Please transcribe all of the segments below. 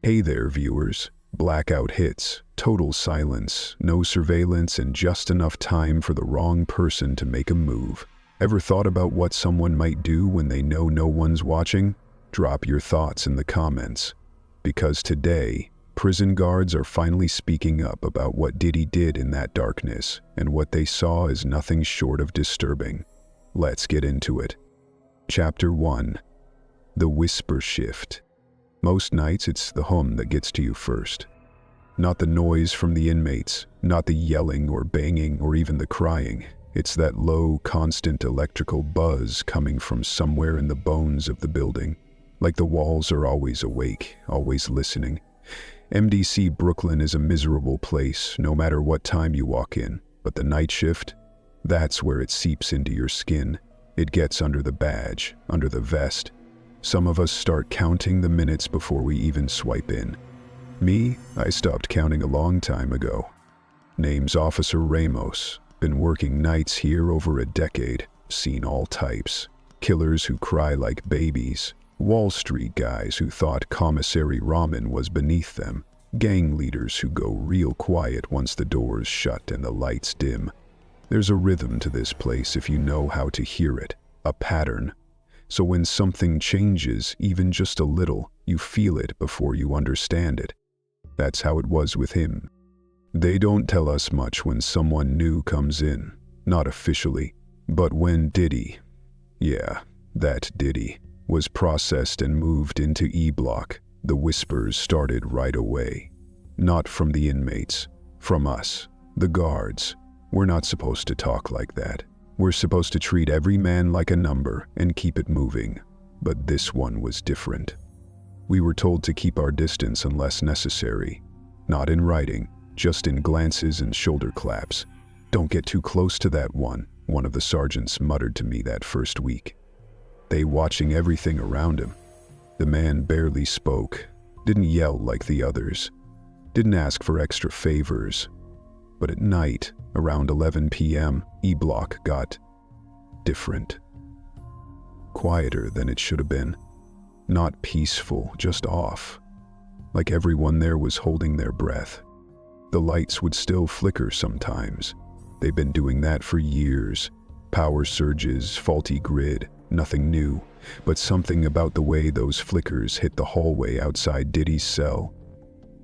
Hey there, viewers. Blackout hits, total silence, no surveillance, and just enough time for the wrong person to make a move. Ever thought about what someone might do when they know no one's watching? Drop your thoughts in the comments. Because today, prison guards are finally speaking up about what Diddy did in that darkness, and what they saw is nothing short of disturbing. Let's get into it. Chapter 1. The Whisper Shift. Most nights it's the hum that gets to you first. Not the noise from the inmates, not the yelling or banging or even the crying. It's that low, constant electrical buzz coming from somewhere in the bones of the building. Like the walls are always awake, always listening. MDC Brooklyn is a miserable place, no matter what time you walk in. But the night shift, that's where it seeps into your skin. It gets under the badge, under the vest. Some of us start counting the minutes before we even swipe in. Me, I stopped counting a long time ago. Name's Officer Ramos. Been working nights here over a decade. Seen all types. Killers who cry like babies. Wall Street guys who thought commissary ramen was beneath them. Gang leaders who go real quiet once the doors shut and the lights dim. There's a rhythm to this place if you know how to hear it. A pattern. So when something changes, even just a little, you feel it before you understand it. That's how it was with him. They don't tell us much when someone new comes in, not officially. But when Diddy, that Diddy, was processed and moved into E-Block, the whispers started right away. Not from the inmates, from us, the guards. We're not supposed to talk like that. We're supposed to treat every man like a number and keep it moving. But this one was different. We were told to keep our distance unless necessary. Not in writing, just in glances and shoulder claps. Don't get too close to that one of the sergeants muttered to me that first week. They watching everything around him. The man barely spoke, didn't yell like the others, didn't ask for extra favors. But at night, around 11 p.m., E-Block got different. Quieter than it should have been. Not peaceful, just off. Like everyone there was holding their breath. The lights would still flicker sometimes. They've been doing that for years. Power surges, faulty grid, nothing new. But something about the way those flickers hit the hallway outside Diddy's cell.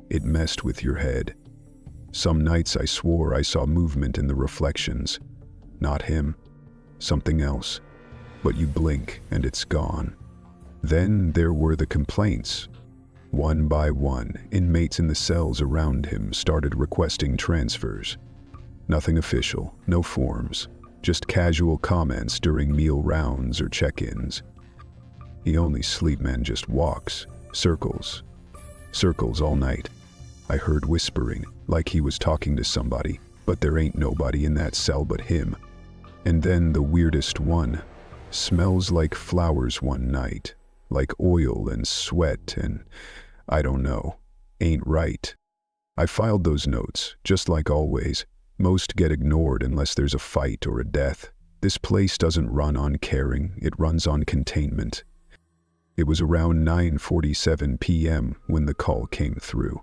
It messed with your head. Some nights I swore I saw movement in the reflections. Not him. Something else. But you blink and it's gone. Then there were the complaints. One by one, inmates in the cells around him started requesting transfers. Nothing official, no forms, just casual comments during meal rounds or check-ins. The only sleep man just walks, circles all night. I heard whispering, like he was talking to somebody, but there ain't nobody in that cell but him. And then the weirdest one, smells like flowers one night, like oil and sweat and, I don't know, ain't right. I filed those notes, just like always. Most get ignored unless there's a fight or a death. This place doesn't run on caring, it runs on containment. It was around 9:47 p.m. when the call came through.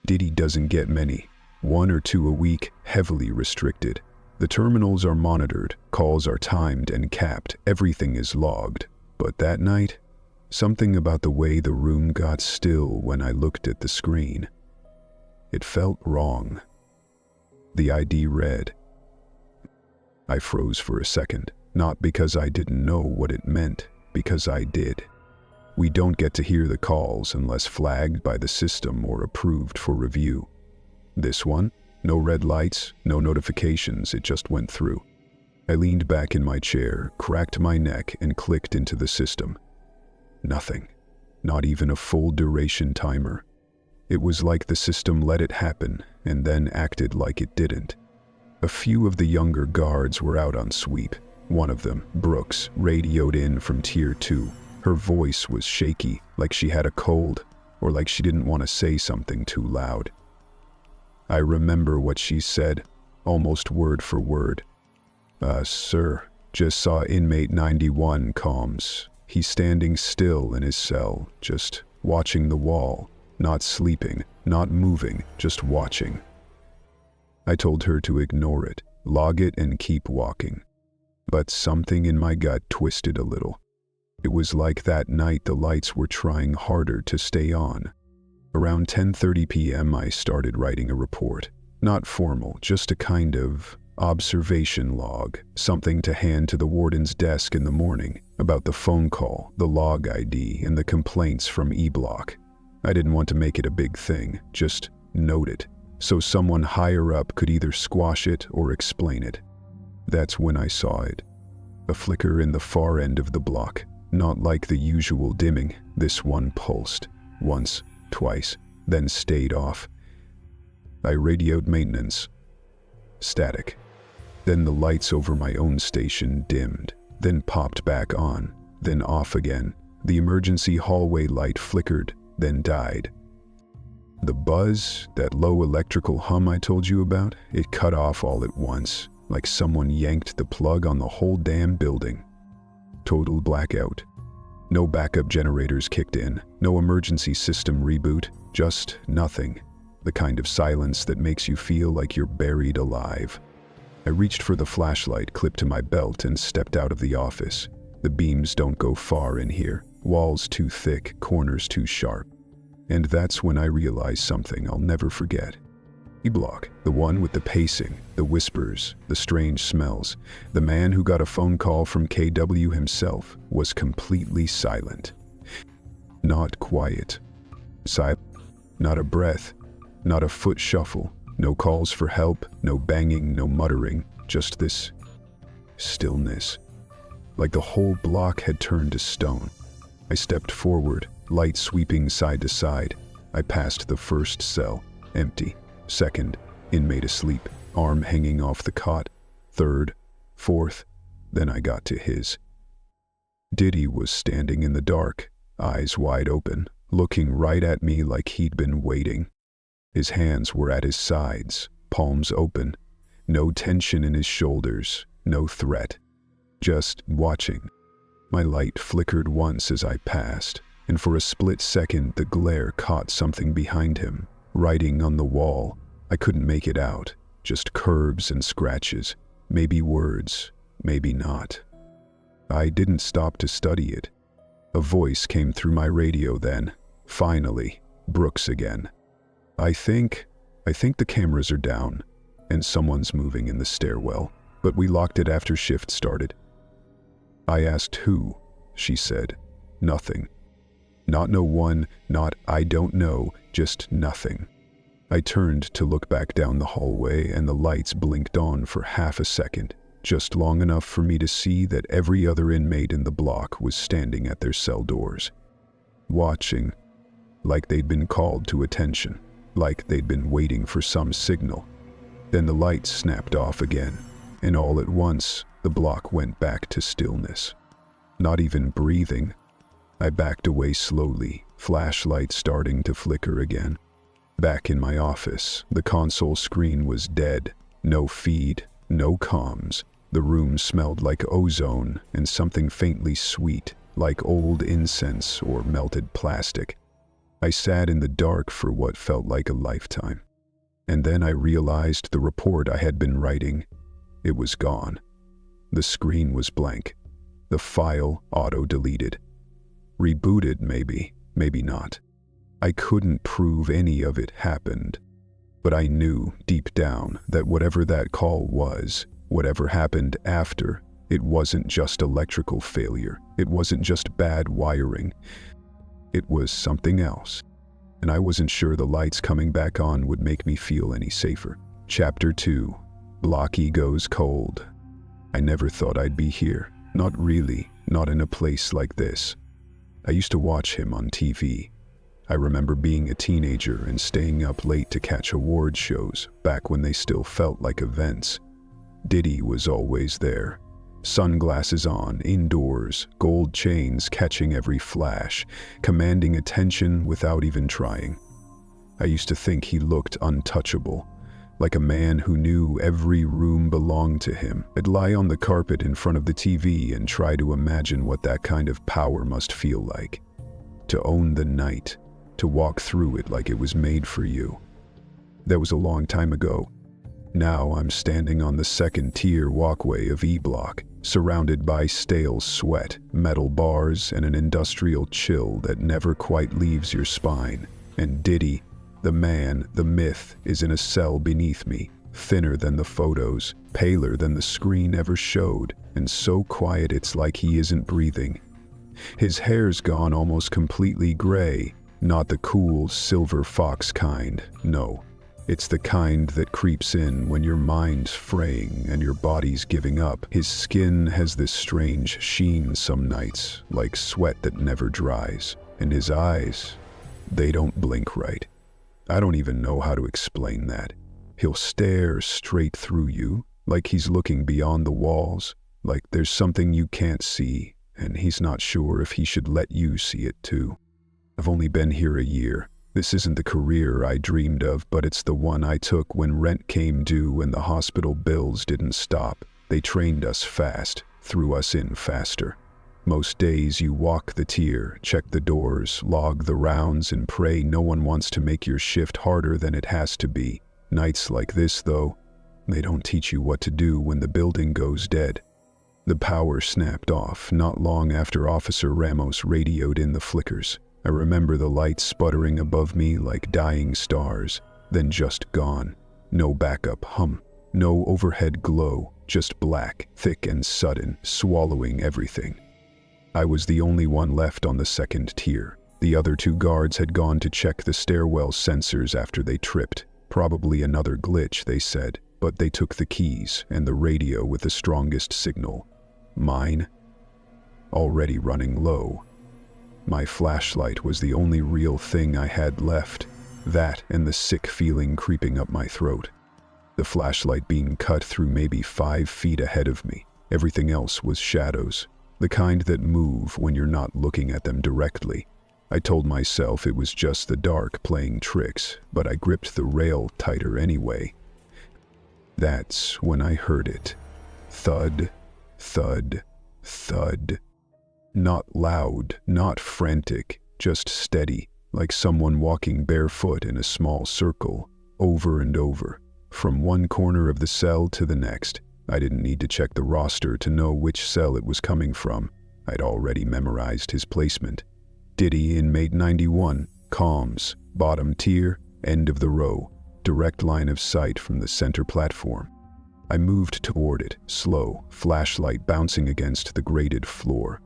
Diddy doesn't get many, 1 or 2 a week, heavily restricted. The terminals are monitored, calls are timed and capped, everything is logged. But that night, something about the way the room got still when I looked at the screen. It felt wrong. The ID read. I froze for a second, not because I didn't know what it meant, because I did. We don't get to hear the calls unless flagged by the system or approved for review. This one, no red lights, no notifications, it just went through. I leaned back in my chair, cracked my neck, and clicked into the system. Nothing. Not even a full duration timer. It was like the system let it happen and then acted like it didn't. A few of the younger guards were out on sweep. One of them, Brooks, radioed in from Tier 2. Her voice was shaky, like she had a cold, or like she didn't want to say something too loud. I remember what she said, almost word for word. Sir, just saw inmate 91 comms. He's standing still in his cell, just watching the wall. Not sleeping, not moving, just watching. I told her to ignore it, log it, and keep walking. But something in my gut twisted a little. It was like that night the lights were trying harder to stay on. Around 10:30 p.m. I started writing a report. Not formal, just a kind of observation log, something to hand to the warden's desk in the morning, about the phone call, the log ID, and the complaints from E-Block. I didn't want to make it a big thing, just note it, so someone higher up could either squash it or explain it. That's when I saw it. A flicker in the far end of the block. Not like the usual dimming, this one pulsed. Once, twice, then stayed off. I radioed maintenance. Static. Then the lights over my own station dimmed, then popped back on, then off again. The emergency hallway light flickered, then died. The buzz, that low electrical hum I told you about, it cut off all at once, like someone yanked the plug on the whole damn building. Total blackout. No backup generators kicked in, no emergency system reboot, just nothing. The kind of silence that makes you feel like you're buried alive. I reached for the flashlight clipped to my belt and stepped out of the office. The beams don't go far in here. Walls too thick, corners too sharp. And that's when I realized something I'll never forget. E-Block, the one with the pacing, the whispers, the strange smells, the man who got a phone call from KW himself, was completely silent. Not quiet. Silent. Not a breath. Not a foot shuffle. No calls for help, no banging, no muttering. Just this stillness. Like the whole block had turned to stone. I stepped forward, light sweeping side to side. I passed the first cell, empty. Second, inmate asleep, arm hanging off the cot. Third, fourth, then I got to his. Diddy was standing in the dark, eyes wide open, looking right at me like he'd been waiting. His hands were at his sides, palms open, no tension in his shoulders, no threat, just watching. My light flickered once as I passed, and for a split second the glare caught something behind him. Writing on the wall, I couldn't make it out, just curves and scratches, maybe words, maybe not. I didn't stop to study it. A voice came through my radio then. Finally, Brooks again. I think the cameras are down, and someone's moving in the stairwell, but we locked it after shift started. I asked who, she said, nothing. Not no one, not I don't know, just nothing. I turned to look back down the hallway and the lights blinked on for half a second, just long enough for me to see that every other inmate in the block was standing at their cell doors. Watching, like they'd been called to attention, like they'd been waiting for some signal. Then the lights snapped off again, and all at once, the block went back to stillness. Not even breathing. I backed away slowly, flashlight starting to flicker again. Back in my office, the console screen was dead. No feed, no comms. The room smelled like ozone and something faintly sweet, like old incense or melted plastic. I sat in the dark for what felt like a lifetime. And then I realized the report I had been writing. It was gone. The screen was blank. The file auto-deleted. Rebooted maybe, maybe not. I couldn't prove any of it happened. But I knew deep down that whatever that call was, whatever happened after, it wasn't just electrical failure. It wasn't just bad wiring. It was something else. And I wasn't sure the lights coming back on would make me feel any safer. Chapter 2. Blocky Goes Cold. I never thought I'd be here. Not really, not in a place like this. I used to watch him on TV. I remember being a teenager and staying up late to catch award shows back when they still felt like events. Diddy was always there. Sunglasses on, indoors, gold chains catching every flash, commanding attention without even trying. I used to think he looked untouchable, like a man who knew every room belonged to him. I'd lie on the carpet in front of the TV and try to imagine what that kind of power must feel like. To own the night, to walk through it like it was made for you. That was a long time ago. Now I'm standing on the second-tier walkway of E-Block, surrounded by stale sweat, metal bars, and an industrial chill that never quite leaves your spine. And Diddy, the man, the myth, is in a cell beneath me, thinner than the photos, paler than the screen ever showed, and so quiet it's like he isn't breathing. His hair's gone almost completely gray, not the cool silver fox kind, no. It's the kind that creeps in when your mind's fraying and your body's giving up. His skin has this strange sheen some nights, like sweat that never dries. And his eyes, they don't blink right. I don't even know how to explain that. He'll stare straight through you, like he's looking beyond the walls, like there's something you can't see, and he's not sure if he should let you see it too. I've only been here a year. This isn't the career I dreamed of, but it's the one I took when rent came due and the hospital bills didn't stop. They trained us fast, threw us in faster. Most days you walk the tier, check the doors, log the rounds, and pray no one wants to make your shift harder than it has to be. Nights like this, though, they don't teach you what to do when the building goes dead. The power snapped off not long after Officer Ramos radioed in the flickers. I remember the lights sputtering above me like dying stars, then just gone. No backup hum, no overhead glow, just black, thick and sudden, swallowing everything. I was the only one left on the second tier. The other two guards had gone to check the stairwell sensors after they tripped. Probably another glitch, they said, but they took the keys and the radio with the strongest signal. Mine? Already running low. My flashlight was the only real thing I had left, that and the sick feeling creeping up my throat. The flashlight being cut through maybe 5 feet ahead of me. Everything else was shadows, the kind that move when you're not looking at them directly. I told myself it was just the dark playing tricks, but I gripped the rail tighter anyway. That's when I heard it. Thud, thud, thud. Not loud, not frantic, just steady, like someone walking barefoot in a small circle, over and over, from one corner of the cell to the next. I didn't need to check the roster to know which cell it was coming from. I'd already memorized his placement. Diddy, inmate 91, comms, bottom tier, end of the row, direct line of sight from the center platform. I moved toward it, slow, flashlight bouncing against the grated floor.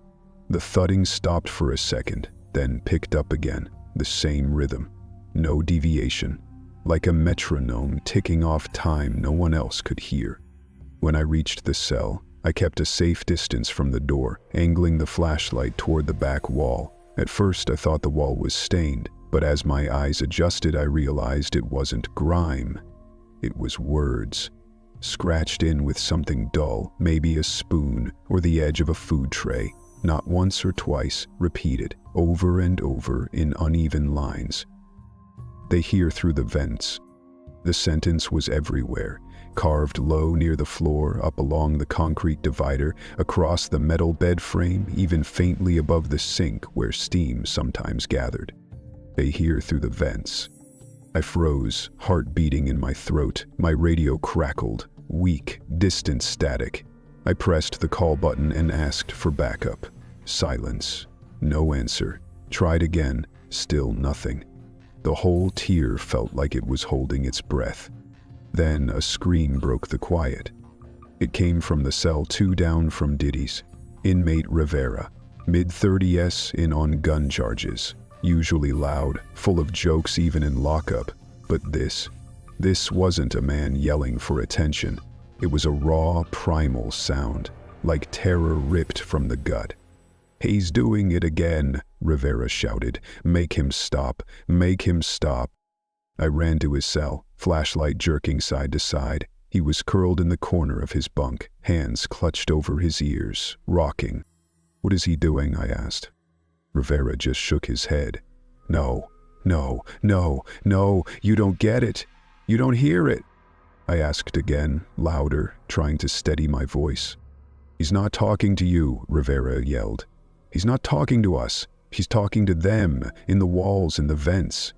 The thudding stopped for a second, then picked up again, the same rhythm. No deviation, like a metronome ticking off time no one else could hear. When I reached the cell, I kept a safe distance from the door, angling the flashlight toward the back wall. At first I thought the wall was stained, but as my eyes adjusted I realized it wasn't grime. It was words, scratched in with something dull, maybe a spoon or the edge of a food tray. Not once or twice, repeated, over and over in uneven lines. They hear through the vents. The sentence was everywhere, carved low near the floor, up along the concrete divider, across the metal bed frame, even faintly above the sink where steam sometimes gathered. They hear through the vents. I froze, heart beating in my throat. My radio crackled, weak, distant static. I pressed the call button and asked for backup. Silence. No answer. Tried again. Still nothing. The whole tier felt like it was holding its breath. Then a scream broke the quiet. It came from the cell 2 down from Diddy's. Inmate Rivera, mid-30s, in on gun charges. Usually loud, full of jokes even in lockup. But this wasn't a man yelling for attention. It was a raw, primal sound, like terror ripped from the gut. "He's doing it again," Rivera shouted. "Make him stop. Make him stop." I ran to his cell, flashlight jerking side to side. He was curled in the corner of his bunk, hands clutched over his ears, rocking. "What is he doing?" I asked. Rivera just shook his head. No, you don't get it. You don't hear it." I asked again, louder, trying to steady my voice. "He's not talking to you," Rivera yelled. "He's not talking to us. He's talking to them, in the walls, in the vents.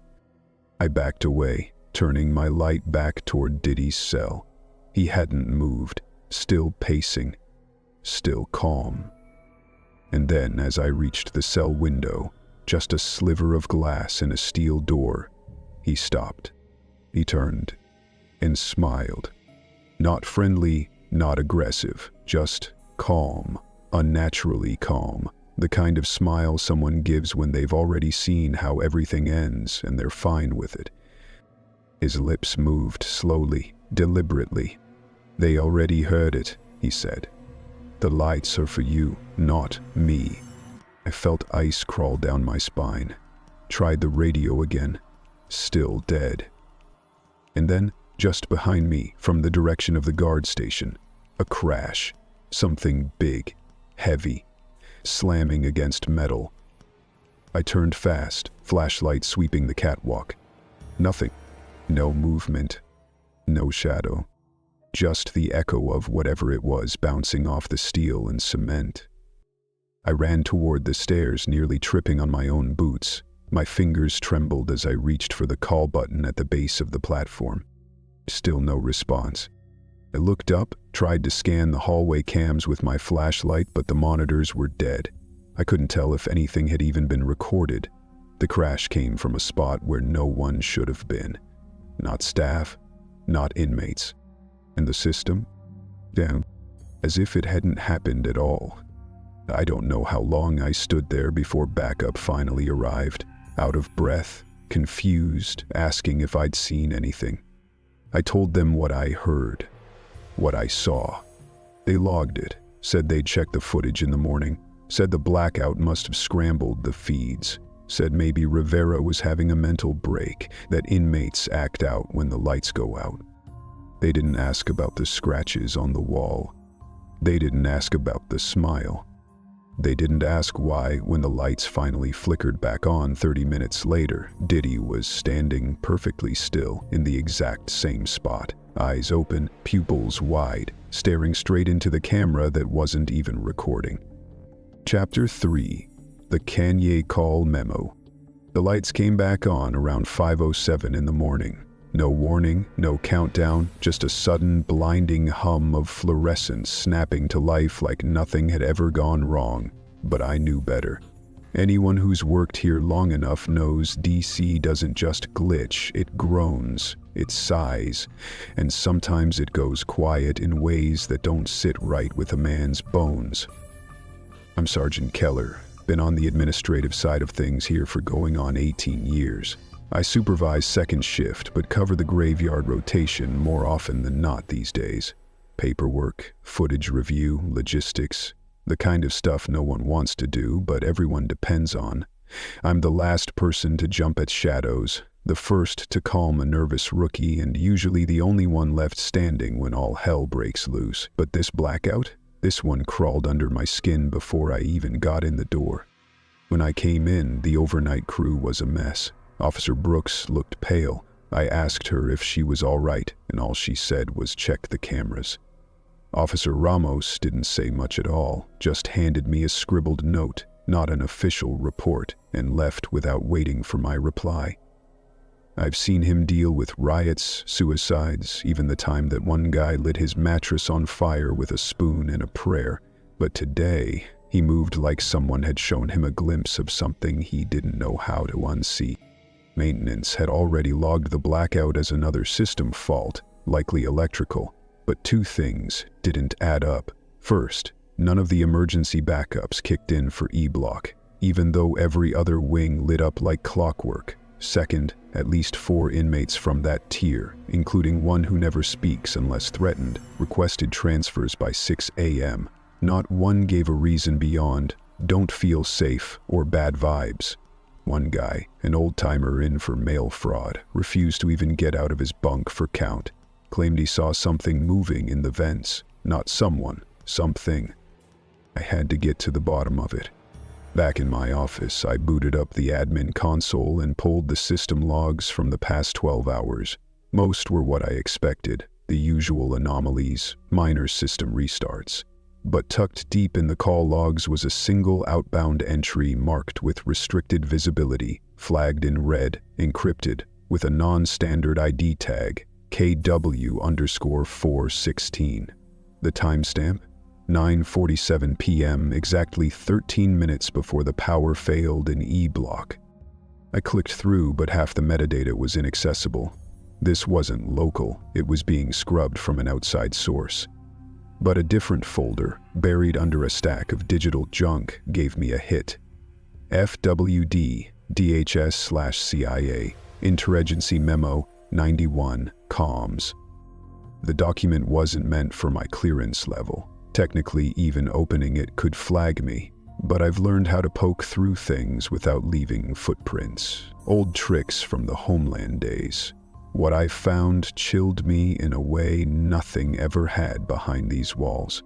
I backed away, turning my light back toward Diddy's cell. He hadn't moved, still pacing, still calm. And then, as I reached the cell window, just a sliver of glass and a steel door, he stopped. He turned and smiled. Not friendly, not aggressive, just calm, unnaturally calm. The kind of smile someone gives when they've already seen how everything ends and they're fine with it. His lips moved slowly, deliberately. "They already heard it," he said. "The lights are for you, not me." I felt ice crawl down my spine. Tried the radio again. Still dead. And then, just behind me, from the direction of the guard station, a crash. Something big, heavy, slamming against metal. I turned fast, flashlight sweeping the catwalk. Nothing. No movement. No shadow. Just the echo of whatever it was bouncing off the steel and cement. I ran toward the stairs, nearly tripping on my own boots. My fingers trembled as I reached for the call button at the base of the platform. Still no response. I looked up, tried to scan the hallway cams with my flashlight, but the monitors were dead. I couldn't tell if anything had even been recorded. The crash came from a spot where no one should have been. Not staff, not inmates. And the system? Down. As if it hadn't happened at all. I don't know how long I stood there before backup finally arrived, out of breath, confused, asking if I'd seen anything. I told them what I heard, what I saw. They logged it, said they'd check the footage in the morning, said the blackout must have scrambled the feeds, said maybe Rivera was having a mental break, that inmates act out when the lights go out. They didn't ask about the scratches on the wall. They didn't ask about the smile. They didn't ask why, when the lights finally flickered back on 30 minutes later, Diddy was standing perfectly still in the exact same spot, eyes open, pupils wide, staring straight into the camera that wasn't even recording. Chapter 3. The Kanye Call Memo. The lights came back on around 5:07 in the morning. No warning, no countdown, just a sudden, blinding hum of fluorescence snapping to life like nothing had ever gone wrong. But I knew better. Anyone who's worked here long enough knows DC doesn't just glitch, it groans, it sighs, and sometimes it goes quiet in ways that don't sit right with a man's bones. I'm Sergeant Keller, been on the administrative side of things here for going on 18 years. I supervise second shift, but cover the graveyard rotation more often than not these days. Paperwork, footage review, logistics, the kind of stuff no one wants to do, but everyone depends on. I'm the last person to jump at shadows, the first to calm a nervous rookie, and usually the only one left standing when all hell breaks loose. But this blackout? This one crawled under my skin before I even got in the door. When I came in, the overnight crew was a mess. Officer Brooks looked pale. I asked her if she was all right, and all she said was check the cameras. Officer Ramos didn't say much at all, just handed me a scribbled note, not an official report, and left without waiting for my reply. I've seen him deal with riots, suicides, even the time that one guy lit his mattress on fire with a spoon and a prayer. But today, he moved like someone had shown him a glimpse of something he didn't know how to unsee. Maintenance had already logged the blackout as another system fault, likely electrical, but two things didn't add up. First, none of the emergency backups kicked in for E-Block, even though every other wing lit up like clockwork. Second, at least 4 inmates from that tier, including one who never speaks unless threatened, requested transfers by 6 a.m. Not one gave a reason beyond, "don't feel safe" or "bad vibes." One guy, an old-timer in for mail fraud, refused to even get out of his bunk for count. Claimed he saw something moving in the vents. Not someone, something. I had to get to the bottom of it. Back in my office, I booted up the admin console and pulled the system logs from the past 12 hours. Most were what I expected, the usual anomalies, minor system restarts. But tucked deep in the call logs was a single outbound entry marked with restricted visibility, flagged in red, encrypted, with a non-standard ID tag, KW_416. The timestamp? 9:47 p.m., exactly 13 minutes before the power failed in E-block. I clicked through, but half the metadata was inaccessible. This wasn't local, it was being scrubbed from an outside source. But a different folder, buried under a stack of digital junk, gave me a hit. FWD, DHS/CIA, Interagency Memo 91, Comms. The document wasn't meant for my clearance level. Technically, even opening it could flag me, but I've learned how to poke through things without leaving footprints. Old tricks from the Homeland days. What I found chilled me in a way nothing ever had behind these walls.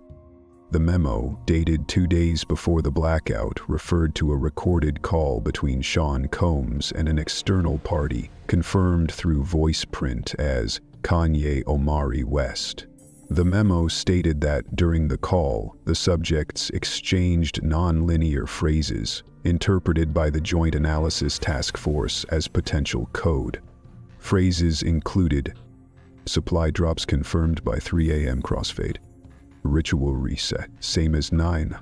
The memo, dated 2 days before the blackout, referred to a recorded call between Sean Combs and an external party, confirmed through voice print as Kanye Omari West. The memo stated that during the call, the subjects exchanged non-linear phrases, interpreted by the Joint Analysis Task Force as potential code. Phrases included, supply drops confirmed by 3 a.m. crossfade. Ritual reset, same as 9.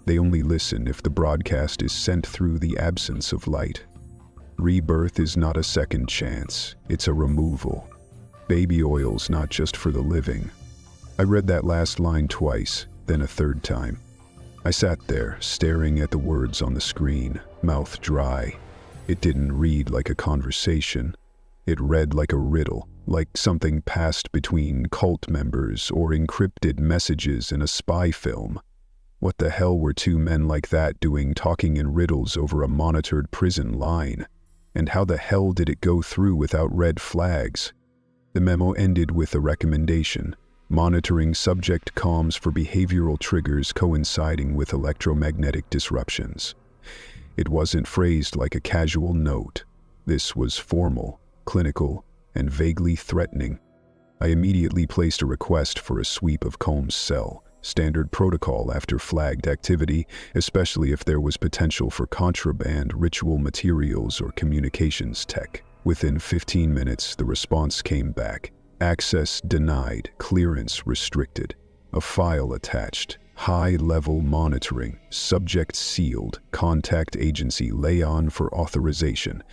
They only listen if the broadcast is sent through the absence of light. Rebirth is not a second chance, it's a removal. Baby oil's not just for the living. I read that last line twice, then a third time. I sat there, staring at the words on the screen, mouth dry. It didn't read like a conversation. It read like a riddle, like something passed between cult members or encrypted messages in a spy film. What the hell were two men like that doing talking in riddles over a monitored prison line? And how the hell did it go through without red flags? The memo ended with a recommendation: monitoring subject comms for behavioral triggers coinciding with electromagnetic disruptions. It wasn't phrased like a casual note. This was formal, clinical, and vaguely threatening. I immediately placed a request for a sweep of Combs' cell, standard protocol after flagged activity, especially if there was potential for contraband, ritual materials, or communications tech. Within 15 minutes, the response came back. Access denied, clearance restricted. A file attached. High-level monitoring. Subject sealed. Contact agency Leon for authorization.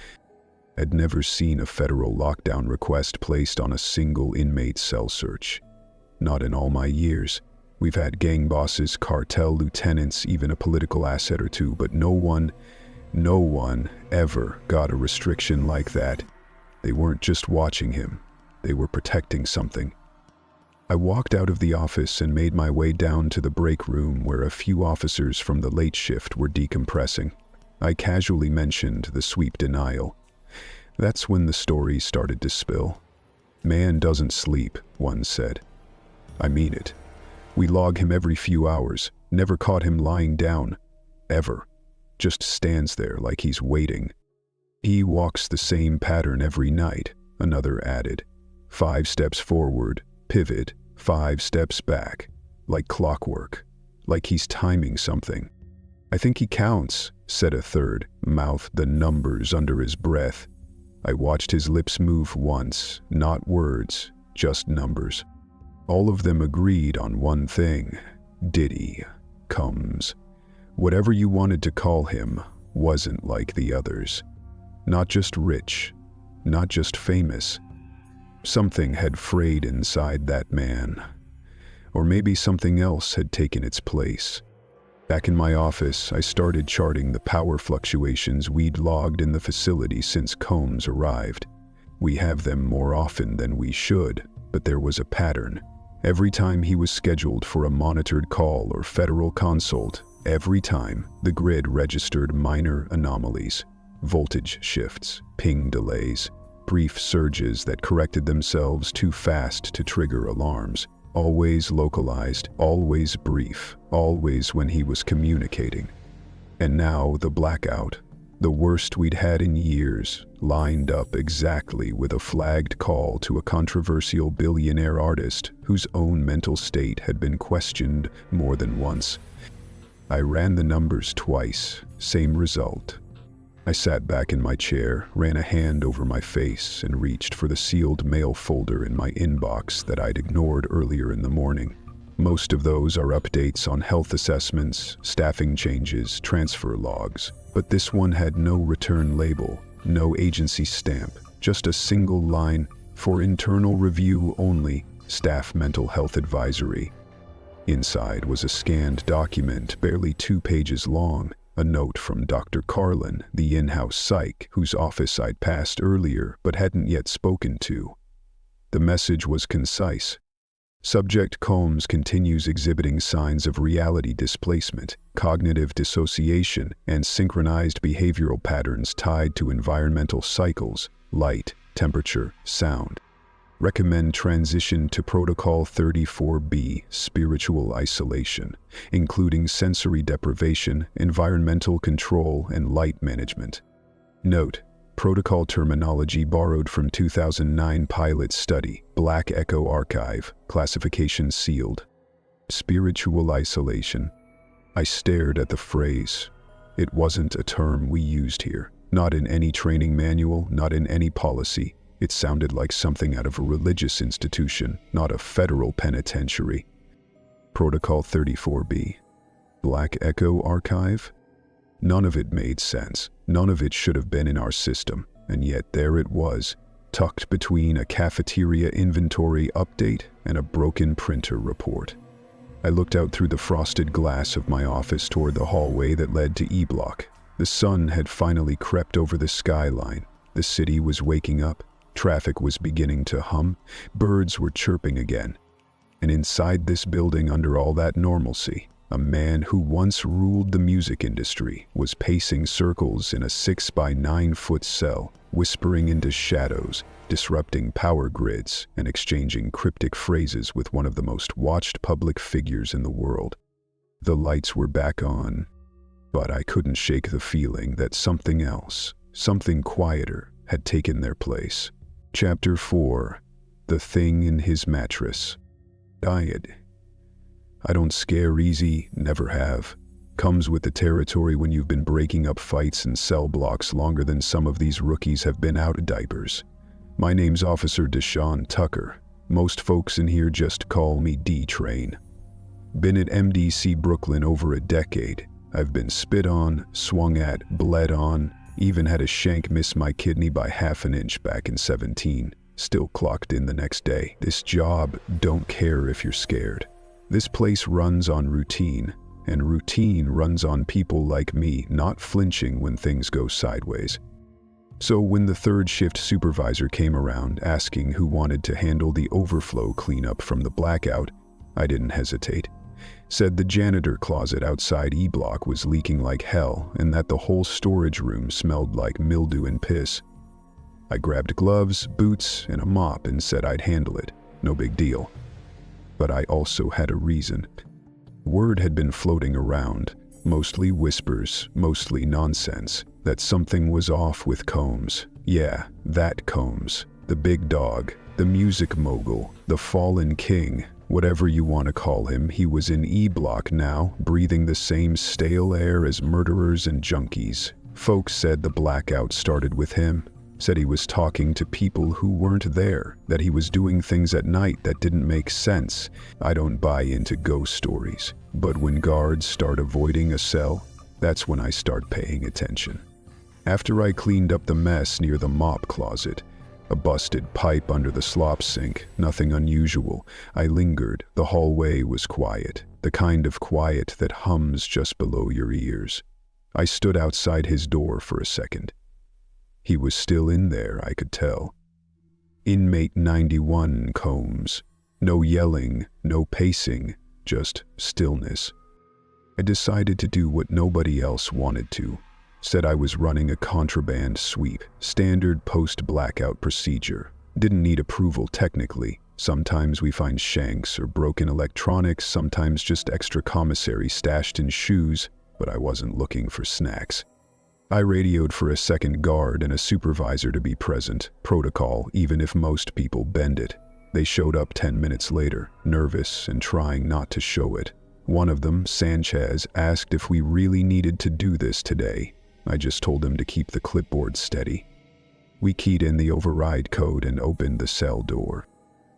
I'd never seen a federal lockdown request placed on a single inmate cell search. Not in all my years. We've had gang bosses, cartel lieutenants, even a political asset or two, but no one ever got a restriction like that. They weren't just watching him. They were protecting something. I walked out of the office and made my way down to the break room where a few officers from the late shift were decompressing. I casually mentioned the sweep denial. That's when the story started to spill. Man doesn't sleep, one said. I mean it. We log him every few hours, never caught him lying down. Ever. Just stands there like he's waiting. He walks the same pattern every night, another added. 5 steps forward, pivot, 5 steps back. Like clockwork. Like he's timing something. I think he counts, said a third, mouthed the numbers under his breath. I watched his lips move once, not words, just numbers. All of them agreed on one thing. Diddy comes. Whatever you wanted to call him wasn't like the others. Not just rich, not just famous. Something had frayed inside that man. Or maybe something else had taken its place. Back in my office, I started charting the power fluctuations we'd logged in the facility since Combs arrived. We have them more often than we should, but there was a pattern. Every time he was scheduled for a monitored call or federal consult, every time the grid registered minor anomalies. Voltage shifts, ping delays, brief surges that corrected themselves too fast to trigger alarms. Always localized, always brief, always when he was communicating. And now the blackout. The worst we'd had in years, lined up exactly with a flagged call to a controversial billionaire artist whose own mental state had been questioned more than once. I ran the numbers twice, same result. I sat back in my chair, ran a hand over my face, and reached for the sealed mail folder in my inbox that I'd ignored earlier in the morning. Most of those are updates on health assessments, staffing changes, transfer logs. But this one had no return label, no agency stamp, just a single line, "For internal review only, staff mental health advisory." Inside was a scanned document barely 2 pages long, a note from Dr. Carlin, the in-house psych, whose office I'd passed earlier but hadn't yet spoken to. The message was concise. Subject Combs continues exhibiting signs of reality displacement, cognitive dissociation, and synchronized behavioral patterns tied to environmental cycles, light, temperature, sound. Recommend transition to Protocol 34B, spiritual isolation, including sensory deprivation, environmental control, and light management. Note: protocol terminology borrowed from 2009 pilot study, Black Echo Archive, classification sealed. Spiritual isolation. I stared at the phrase. It wasn't a term we used here, not in any training manual, not in any policy. It sounded like something out of a religious institution, not a federal penitentiary. Protocol 34B. Black Echo Archive? None of it made sense. None of it should have been in our system, and yet there it was, tucked between a cafeteria inventory update and a broken printer report. I looked out through the frosted glass of my office toward the hallway that led to E Block. The sun had finally crept over the skyline. The city was waking up. Traffic was beginning to hum. Birds were chirping again. And inside this building, under all that normalcy, a man who once ruled the music industry was pacing circles in a 6 by 9 foot cell, whispering into shadows, disrupting power grids, and exchanging cryptic phrases with one of the most watched public figures in the world. The lights were back on, but I couldn't shake the feeling that something else, something quieter, had taken their place. Chapter 4. The Thing in His Mattress. Riot. I don't scare easy, never have. Comes with the territory when you've been breaking up fights in cell blocks longer than some of these rookies have been out of diapers. My name's Officer Deshaun Tucker. Most folks in here just call me D-Train. Been at MDC Brooklyn over a decade. I've been spit on, swung at, bled on, even had a shank miss my kidney by half an inch back in 17. Still clocked in the next day. This job don't care if you're scared. This place runs on routine, and routine runs on people like me not flinching when things go sideways. So when the third shift supervisor came around asking who wanted to handle the overflow cleanup from the blackout, I didn't hesitate. Said the janitor closet outside E Block was leaking like hell and that the whole storage room smelled like mildew and piss. I grabbed gloves, boots, and a mop and said I'd handle it. No big deal. But I also had a reason. Word had been floating around, mostly whispers, mostly nonsense, that something was off with Combs. Yeah, that Combs. The big dog, the music mogul, the fallen king, whatever you want to call him. He was in E Block now, breathing the same stale air as murderers and junkies. Folks said the blackout started with him. Said he was talking to people who weren't there, that he was doing things at night that didn't make sense. I don't buy into ghost stories, but when guards start avoiding a cell, that's when I start paying attention. After I cleaned up the mess near the mop closet, a busted pipe under the slop sink, nothing unusual, I lingered. The hallway was quiet, the kind of quiet that hums just below your ears. I stood outside his door for a second. He was still in there, I could tell. Inmate 91 Combs. No yelling, no pacing, just stillness. I decided to do what nobody else wanted to. Said I was running a contraband sweep, standard post-blackout procedure. Didn't need approval technically. Sometimes we find shanks or broken electronics, sometimes just extra commissary stashed in shoes, but I wasn't looking for snacks. I radioed for a second guard and a supervisor to be present, protocol even if most people bend it. They showed up 10 minutes later, nervous and trying not to show it. One of them, Sanchez, asked if we really needed to do this today. I just told him to keep the clipboard steady. We keyed in the override code and opened the cell door.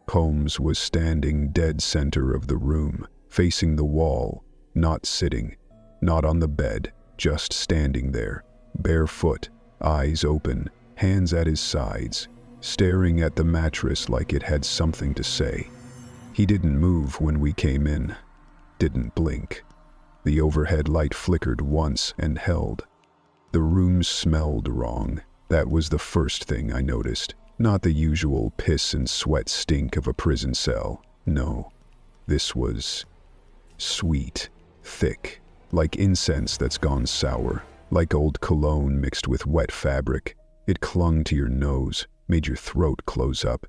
Combs was standing dead center of the room, facing the wall, not sitting, not on the bed, just standing there, barefoot, eyes open, hands at his sides, staring at the mattress like it had something to say. He didn't move when we came in, didn't blink. The overhead light flickered once and held. The room smelled wrong. That was the first thing I noticed. Not the usual piss and sweat stink of a prison cell. No, this was sweet, thick, like incense that's gone sour, like old cologne mixed with wet fabric. It clung to your nose, made your throat close up.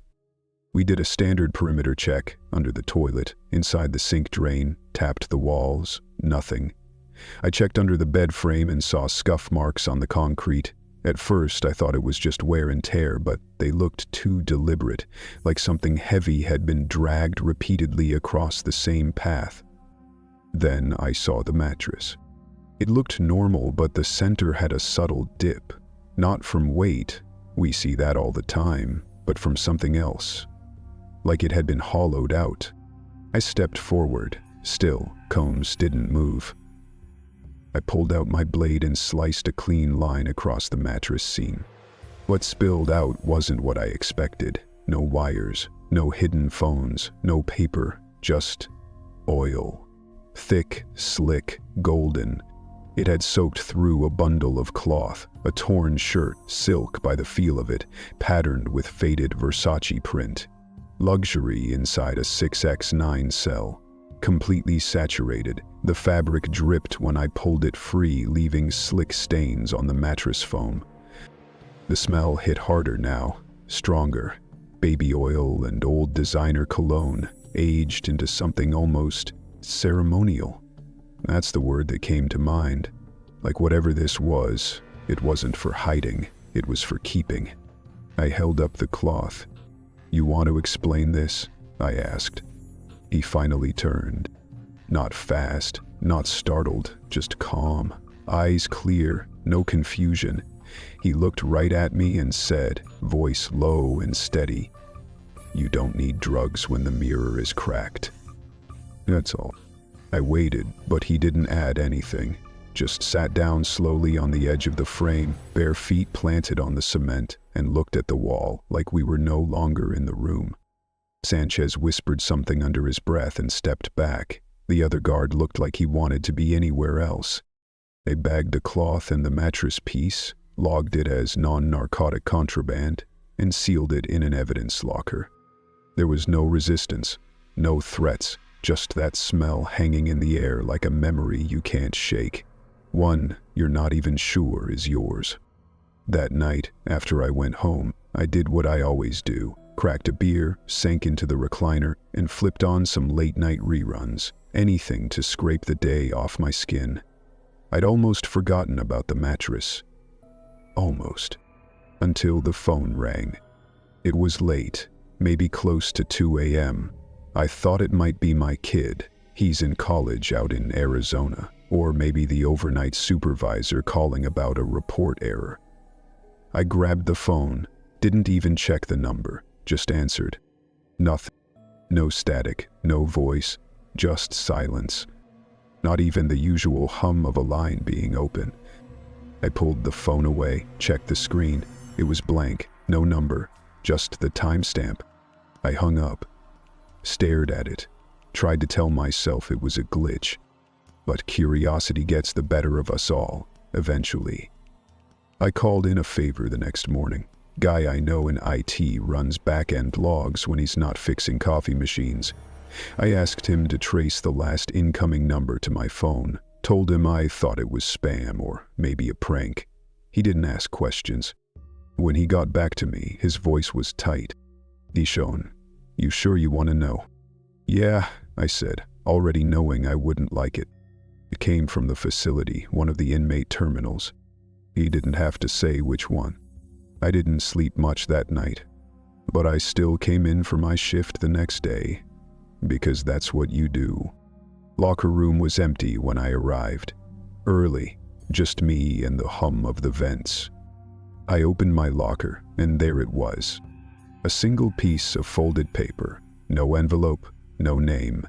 We did a standard perimeter check, under the toilet, inside the sink drain, tapped the walls, nothing. I checked under the bed frame and saw scuff marks on the concrete. At first, I thought it was just wear and tear, but they looked too deliberate, like something heavy had been dragged repeatedly across the same path. Then I saw the mattress. It looked normal, but the center had a subtle dip. Not from weight, we see that all the time, but from something else. Like it had been hollowed out. I stepped forward. Still, Combs didn't move. I pulled out my blade and sliced a clean line across the mattress seam. What spilled out wasn't what I expected. No wires, no hidden phones, no paper, just oil. Thick, slick, golden. It had soaked through a bundle of cloth, a torn shirt, silk by the feel of it, patterned with faded Versace print. Luxury inside a 6x9 cell. Completely saturated, the fabric dripped when I pulled it free, leaving slick stains on the mattress foam. The smell hit harder now, stronger. Baby oil and old designer cologne, aged into something almost ceremonial. That's the word that came to mind. Like whatever this was, it wasn't for hiding, it was for keeping. I held up the cloth. "You want to explain this?" I asked. He finally turned. Not fast, not startled, just calm. Eyes clear, no confusion. He looked right at me and said, voice low and steady, "You don't need drugs when the mirror is cracked." That's all. I waited, but he didn't add anything. Just sat down slowly on the edge of the frame, bare feet planted on the cement, and looked at the wall like we were no longer in the room. Sanchez whispered something under his breath and stepped back. The other guard looked like he wanted to be anywhere else. They bagged the cloth and the mattress piece, logged it as non-narcotic contraband, and sealed it in an evidence locker. There was no resistance, no threats, just that smell hanging in the air like a memory you can't shake. One you're not even sure is yours. That night, after I went home, I did what I always do. Cracked a beer, sank into the recliner, and flipped on some late-night reruns. Anything to scrape the day off my skin. I'd almost forgotten about the mattress. Almost. Until the phone rang. It was late, maybe close to 2 a.m. I thought it might be my kid. He's in college out in Arizona. Or maybe the overnight supervisor calling about a report error. I grabbed the phone, didn't even check the number. Just answered. Nothing. No static, no voice, just silence. Not even the usual hum of a line being open. I pulled the phone away, checked the screen. It was blank, no number, just the timestamp. I hung up, stared at it, tried to tell myself it was a glitch. But curiosity gets the better of us all, eventually. I called in a favor the next morning. Guy I know in IT runs back-end logs when he's not fixing coffee machines. I asked him to trace the last incoming number to my phone, told him I thought it was spam or maybe a prank. He didn't ask questions. When he got back to me, his voice was tight. "Dishon, you sure you want to know?" "Yeah," I said, already knowing I wouldn't like it. It came from the facility, one of the inmate terminals. He didn't have to say which one. I didn't sleep much that night, but I still came in for my shift the next day, because that's what you do. Locker room was empty when I arrived. Early, just me and the hum of the vents. I opened my locker, and there it was. A single piece of folded paper, no envelope, no name.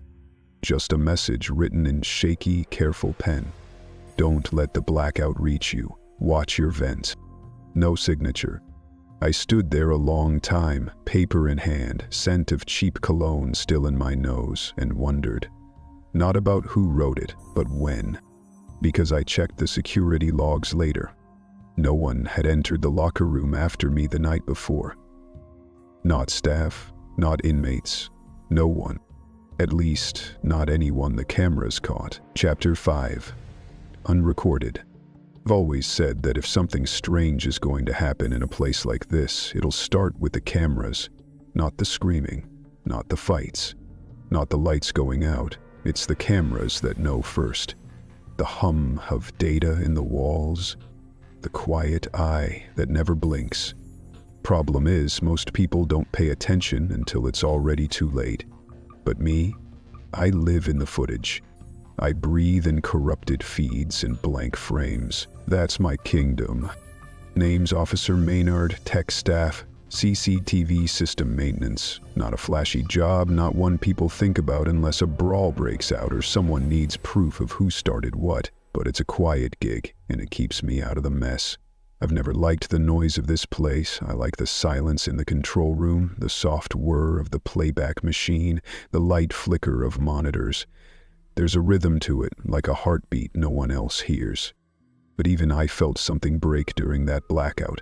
Just a message written in shaky, careful pen. Don't let the blackout reach you. Watch your vents. No signature. I stood there a long time, paper in hand, scent of cheap cologne still in my nose, and wondered. Not about who wrote it, but when. Because I checked the security logs later. No one had entered the locker room after me the night before. Not staff, not inmates, no one. At least, not anyone the cameras caught. Chapter 5. Unrecorded. I've always said that if something strange is going to happen in a place like this, it'll start with the cameras. Not the screaming, not the fights, not the lights going out. It's the cameras that know first. The hum of data in the walls, the quiet eye that never blinks. Problem is, most people don't pay attention until it's already too late. But me, I live in the footage. I breathe in corrupted feeds and blank frames. That's my kingdom. Names Officer Maynard, tech staff, CCTV system maintenance. Not a flashy job, not one people think about unless a brawl breaks out or someone needs proof of who started what. But it's a quiet gig, and it keeps me out of the mess. I've never liked the noise of this place. I like the silence in the control room, the soft whir of the playback machine, the light flicker of monitors. There's a rhythm to it, like a heartbeat no one else hears. But even I felt something break during that blackout.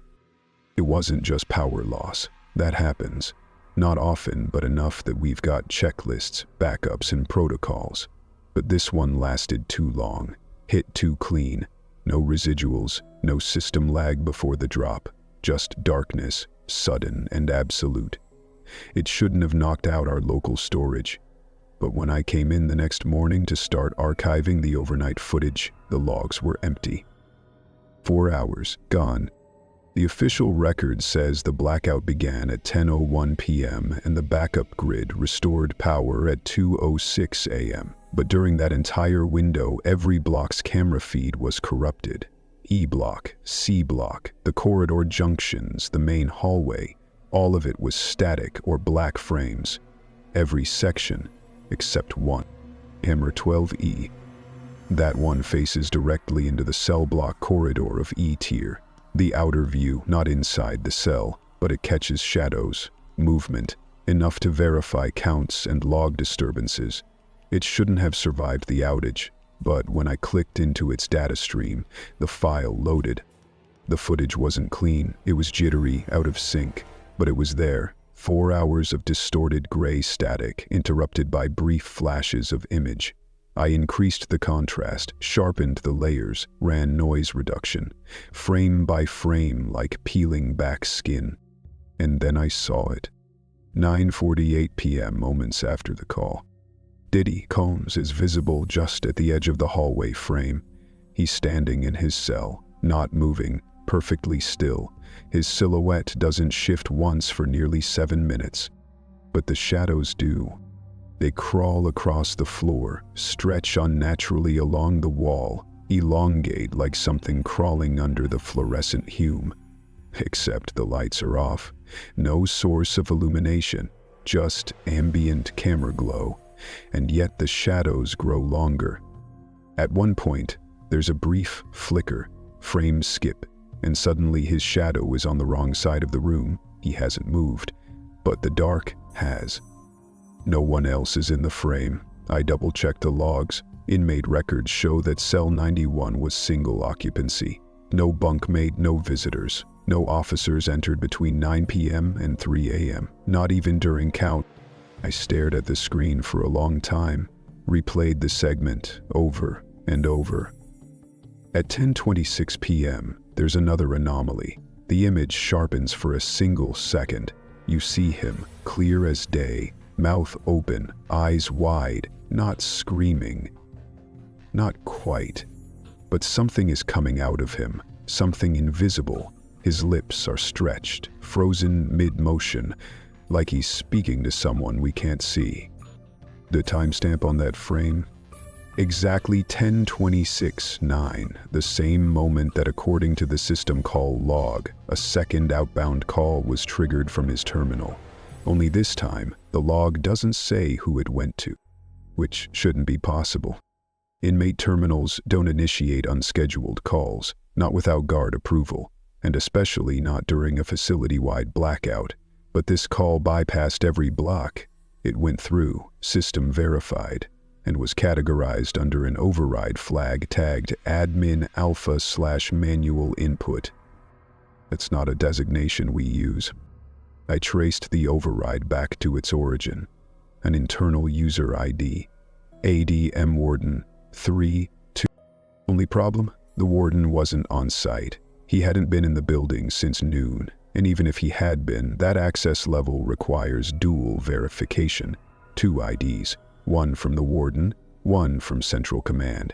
It wasn't just power loss. That happens. Not often, but enough that we've got checklists, backups, and protocols. But this one lasted too long. Hit too clean. No residuals, no system lag before the drop. Just darkness, sudden and absolute. It shouldn't have knocked out our local storage. But when I came in the next morning to start archiving the overnight footage, the logs were empty. 4 hours, gone. The official record says the blackout began at 10:01 p.m. and the backup grid restored power at 2:06 a.m. But during that entire window, every block's camera feed was corrupted. E block, C block, the corridor junctions, the main hallway, all of it was static or black frames. Every section, except one. Hammer 12E. That one faces directly into the cell block corridor of E tier. The outer view, not inside the cell, but it catches shadows, movement, enough to verify counts and log disturbances. It shouldn't have survived the outage, but when I clicked into its data stream, the file loaded. The footage wasn't clean, it was jittery, out of sync, but it was there. 4 hours of distorted gray static, interrupted by brief flashes of image. I increased the contrast, sharpened the layers, ran noise reduction, frame by frame like peeling back skin. And then I saw it. 9:48 p.m. moments after the call. Diddy Combs is visible just at the edge of the hallway frame. He's standing in his cell, not moving, perfectly still. His silhouette doesn't shift once for nearly 7 minutes. But the shadows do. They crawl across the floor, stretch unnaturally along the wall, elongate like something crawling under the fluorescent hume. Except the lights are off. No source of illumination, just ambient camera glow. And yet the shadows grow longer. At one point, there's a brief flicker, frame skip, and suddenly his shadow is on the wrong side of the room. He hasn't moved, but the dark has. No one else is in the frame. I double-checked the logs. Inmate records show that cell 91 was single occupancy. No bunkmate, no visitors. No officers entered between 9 p.m. and 3 a.m., not even during count. I stared at the screen for a long time, replayed the segment over and over. At 10:26 p.m., there's another anomaly. The image sharpens for a single second. You see him, clear as day, mouth open, eyes wide, not screaming. Not quite. But something is coming out of him. something invisible. His lips are stretched, frozen mid-motion, like he's speaking to someone we can't see. The timestamp on that frame? Exactly 10:26:9, the same moment that, according to the system call log, a second outbound call was triggered from his terminal. Only this time, the log doesn't say who it went to, which shouldn't be possible. Inmate terminals don't initiate unscheduled calls, not without guard approval, and especially not during a facility-wide blackout. But this call bypassed every block. It went through, system verified, and was categorized under an override flag tagged admin alpha/manual input. It's not a designation we use. I traced the override back to its origin, an internal user ID, ADM Warden 3-2. Only problem? The warden wasn't on site. He hadn't been in the building since noon, and even if he had been, that access level requires dual verification. 2 IDs, one from the warden, one from Central Command.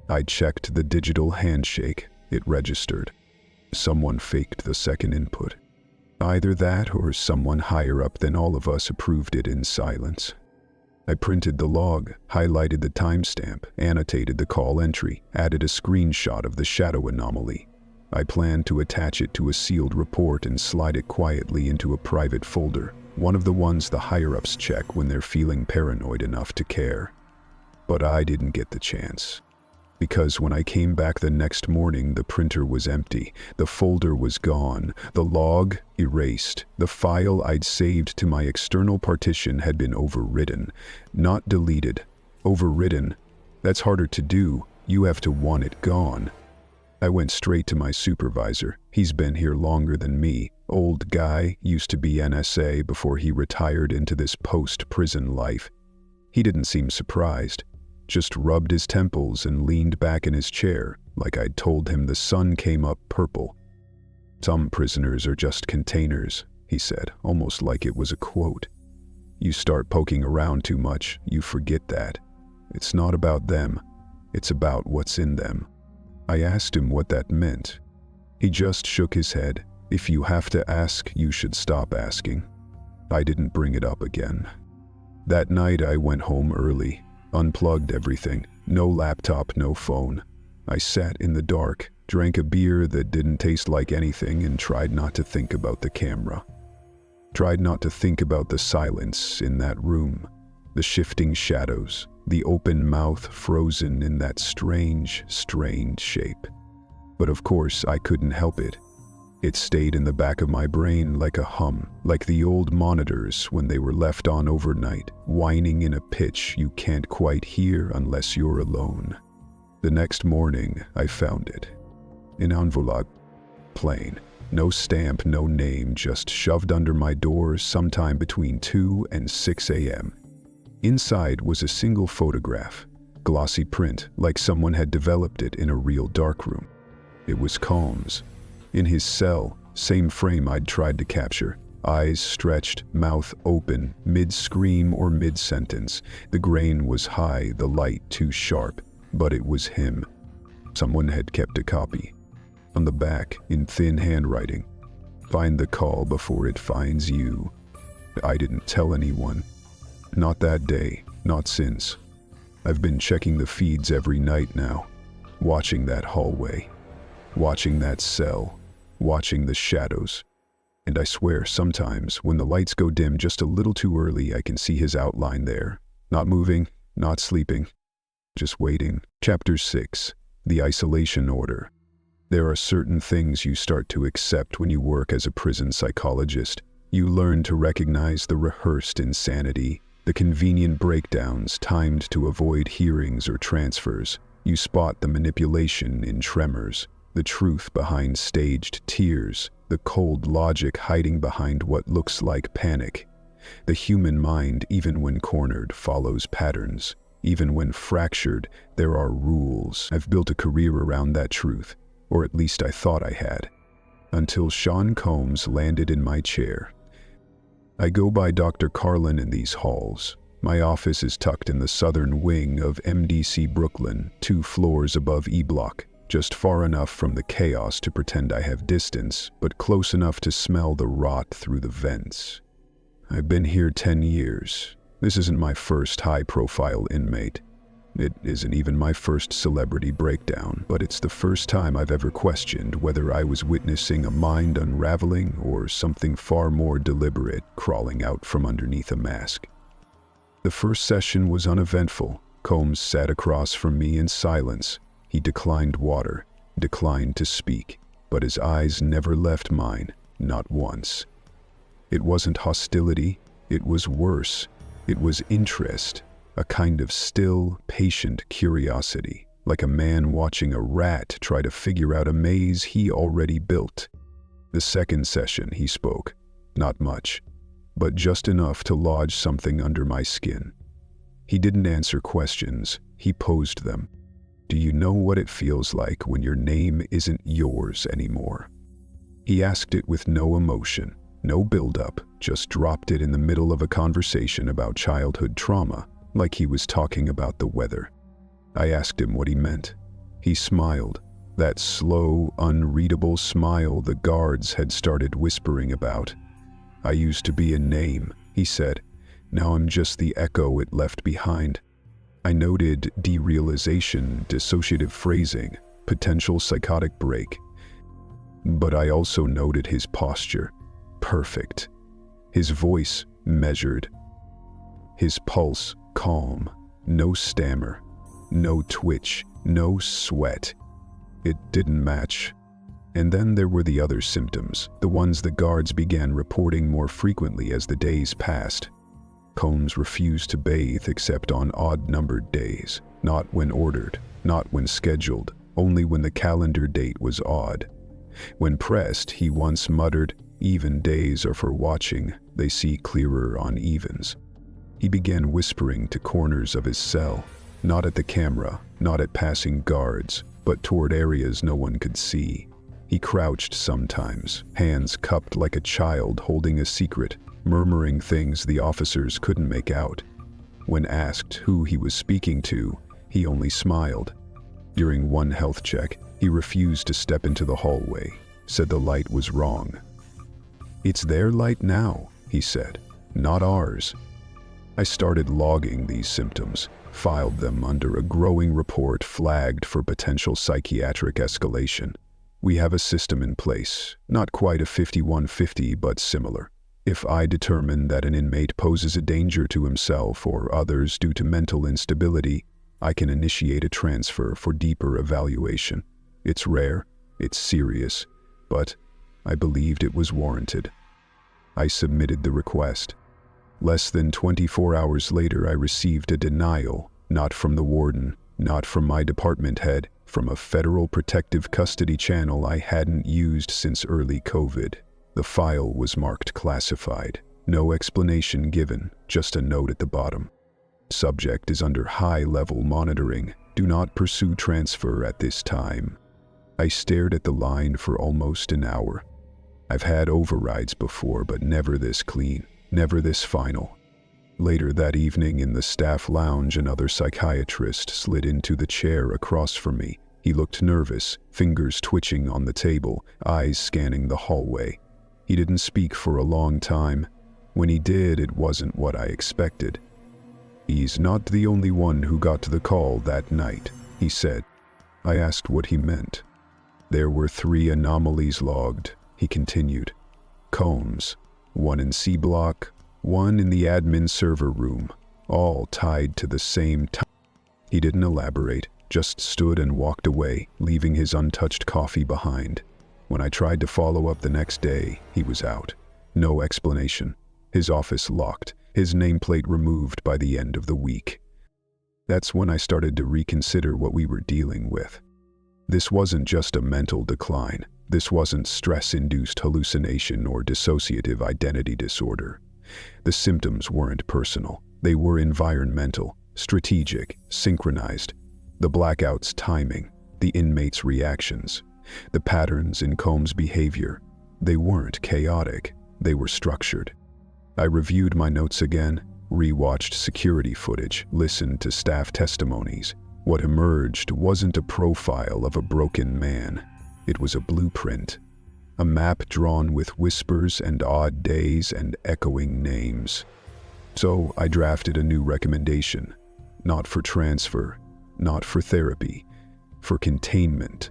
I checked the digital handshake. It registered. Someone faked the second input. Either that or someone higher up than all of us approved it in silence. I printed the log, highlighted the timestamp, annotated the call entry, added a screenshot of the shadow anomaly. I planned to attach it to a sealed report and slide it quietly into a private folder, one of the ones the higher-ups check when they're feeling paranoid enough to care. But I didn't get the chance. Because when I came back the next morning, the printer was empty, the folder was gone, the log erased, the file I'd saved to my external partition had been overwritten. Not deleted. Overwritten. That's harder to do. You have to want it gone. I went straight to my supervisor. He's been here longer than me. Old guy, used to be NSA before he retired into this post-prison life. He didn't seem surprised. Just rubbed his temples and leaned back in his chair, like I'd told him the sun came up purple. "Some prisoners are just containers," he said, almost like it was a quote. "You start poking around too much, you forget that. It's not about them, it's about what's in them." I asked him what that meant. He just shook his head. "If you have to ask, you should stop asking." I didn't bring it up again. That night I went home early. Unplugged everything. No laptop, no phone. I sat in the dark, drank a beer that didn't taste like anything, and tried not to think about the camera. Tried not to think about the silence in that room, the shifting shadows, the open mouth frozen in that strange, strained shape. But of course, I couldn't help it. It stayed in the back of my brain like a hum, like the old monitors when they were left on overnight, whining in a pitch you can't quite hear unless you're alone. The next morning, I found it. An envelope, plain. No stamp, no name, just shoved under my door sometime between 2 and 6 a.m. Inside was a single photograph, glossy print, like someone had developed it in a real darkroom. It was Combs. In his cell, same frame I'd tried to capture, eyes stretched, mouth open, mid-scream or mid-sentence. The grain was high, the light too sharp, but it was him. Someone had kept a copy. On the back, in thin handwriting, "Find the call before it finds you." I didn't tell anyone. Not that day, not since. I've been checking the feeds every night now, watching that hallway, watching that cell, watching the shadows. And I swear sometimes when the lights go dim just a little too early, I can see his outline there. Not moving, not sleeping, just waiting. Chapter 6. The Isolation Order. There are certain things you start to accept when you work as a prison psychologist. You learn to recognize the rehearsed insanity, the convenient breakdowns timed to avoid hearings or transfers. You spot the manipulation in tremors, the truth behind staged tears, the cold logic hiding behind what looks like panic. The human mind, even when cornered, follows patterns. Even when fractured, there are rules. I've built a career around that truth, or at least I thought I had, until Sean Combs landed in my chair. I go by Dr. Carlin in these halls. My office is tucked in the southern wing of MDC Brooklyn, 2 floors above E Block. just far enough from the chaos to pretend I have distance, but close enough to smell the rot through the vents. I've been here 10 years. This isn't my first high-profile inmate. It isn't even my first celebrity breakdown, but it's the first time I've ever questioned whether I was witnessing a mind unraveling or something far more deliberate crawling out from underneath a mask. The first session was uneventful. Combs sat across from me in silence. He declined water, declined to speak, but his eyes never left mine, not once. It wasn't hostility, it was worse. It was interest, a kind of still, patient curiosity, like a man watching a rat try to figure out a maze he already built. The second session, he spoke. Not much, but just enough to lodge something under my skin. He didn't answer questions, he posed them. Do you know what it feels like when your name isn't yours anymore? He asked it with no emotion, no build-up, just dropped it in the middle of a conversation about childhood trauma, like he was talking about the weather. I asked him what he meant. He smiled, that slow, unreadable smile the guards had started whispering about. I used to be a name, he said. Now I'm just the echo it left behind. I noted derealization, dissociative phrasing, potential psychotic break. But I also noted his posture. Perfect. His voice measured. His pulse calm. No stammer. No twitch. No sweat. It didn't match. And then there were the other symptoms, the ones the guards began reporting more frequently as the days passed. Combs refused to bathe except on odd-numbered days, not when ordered, not when scheduled, only when the calendar date was odd. When pressed, he once muttered, "Even days are for watching, they see clearer on evens." He began whispering to corners of his cell, not at the camera, not at passing guards, but toward areas no one could see. He crouched sometimes, hands cupped like a child holding a secret, murmuring things the officers couldn't make out. When asked who he was speaking to, he only smiled. During one health check, he refused to step into the hallway, said the light was wrong. "It's their light now," he said, "not ours." I started logging these symptoms, filed them under a growing report flagged for potential psychiatric escalation. We have a system in place, not quite a 5150, but similar. If I determine that an inmate poses a danger to himself or others due to mental instability, I can initiate a transfer for deeper evaluation. It's rare, it's serious, but I believed it was warranted. I submitted the request. Less than 24 hours later, I received a denial, not from the warden, not from my department head, from a federal protective custody channel I hadn't used since early COVID. The file was marked classified. No explanation given, just a note at the bottom. Subject is under high-level monitoring. Do not pursue transfer at this time. I stared at the line for almost an hour. I've had overrides before, but never this clean, never this final. Later that evening in the staff lounge, another psychiatrist slid into the chair across from me. He looked nervous, fingers twitching on the table, eyes scanning the hallway. He didn't speak for a long time. When he did, it wasn't what I expected. "He's not the only one who got to the call that night," he said. I asked what he meant. "There were 3 anomalies logged," he continued. "Combs, 1 in C block, 1 in the admin server room, all tied to the same time." He didn't elaborate, just stood and walked away, leaving his untouched coffee behind. When I tried to follow up the next day, he was out. No explanation. His office locked, his nameplate removed by the end of the week. That's when I started to reconsider what we were dealing with. This wasn't just a mental decline. This wasn't stress-induced hallucination or dissociative identity disorder. The symptoms weren't personal. They were environmental, strategic, synchronized. The blackout's timing, the inmate's reactions, the patterns in Combs' behavior. They weren't chaotic. They were structured. I reviewed my notes again, rewatched security footage, listened to staff testimonies. What emerged wasn't a profile of a broken man. It was a blueprint, a map drawn with whispers and odd days and echoing names. So I drafted a new recommendation, not for transfer, not for therapy, for containment.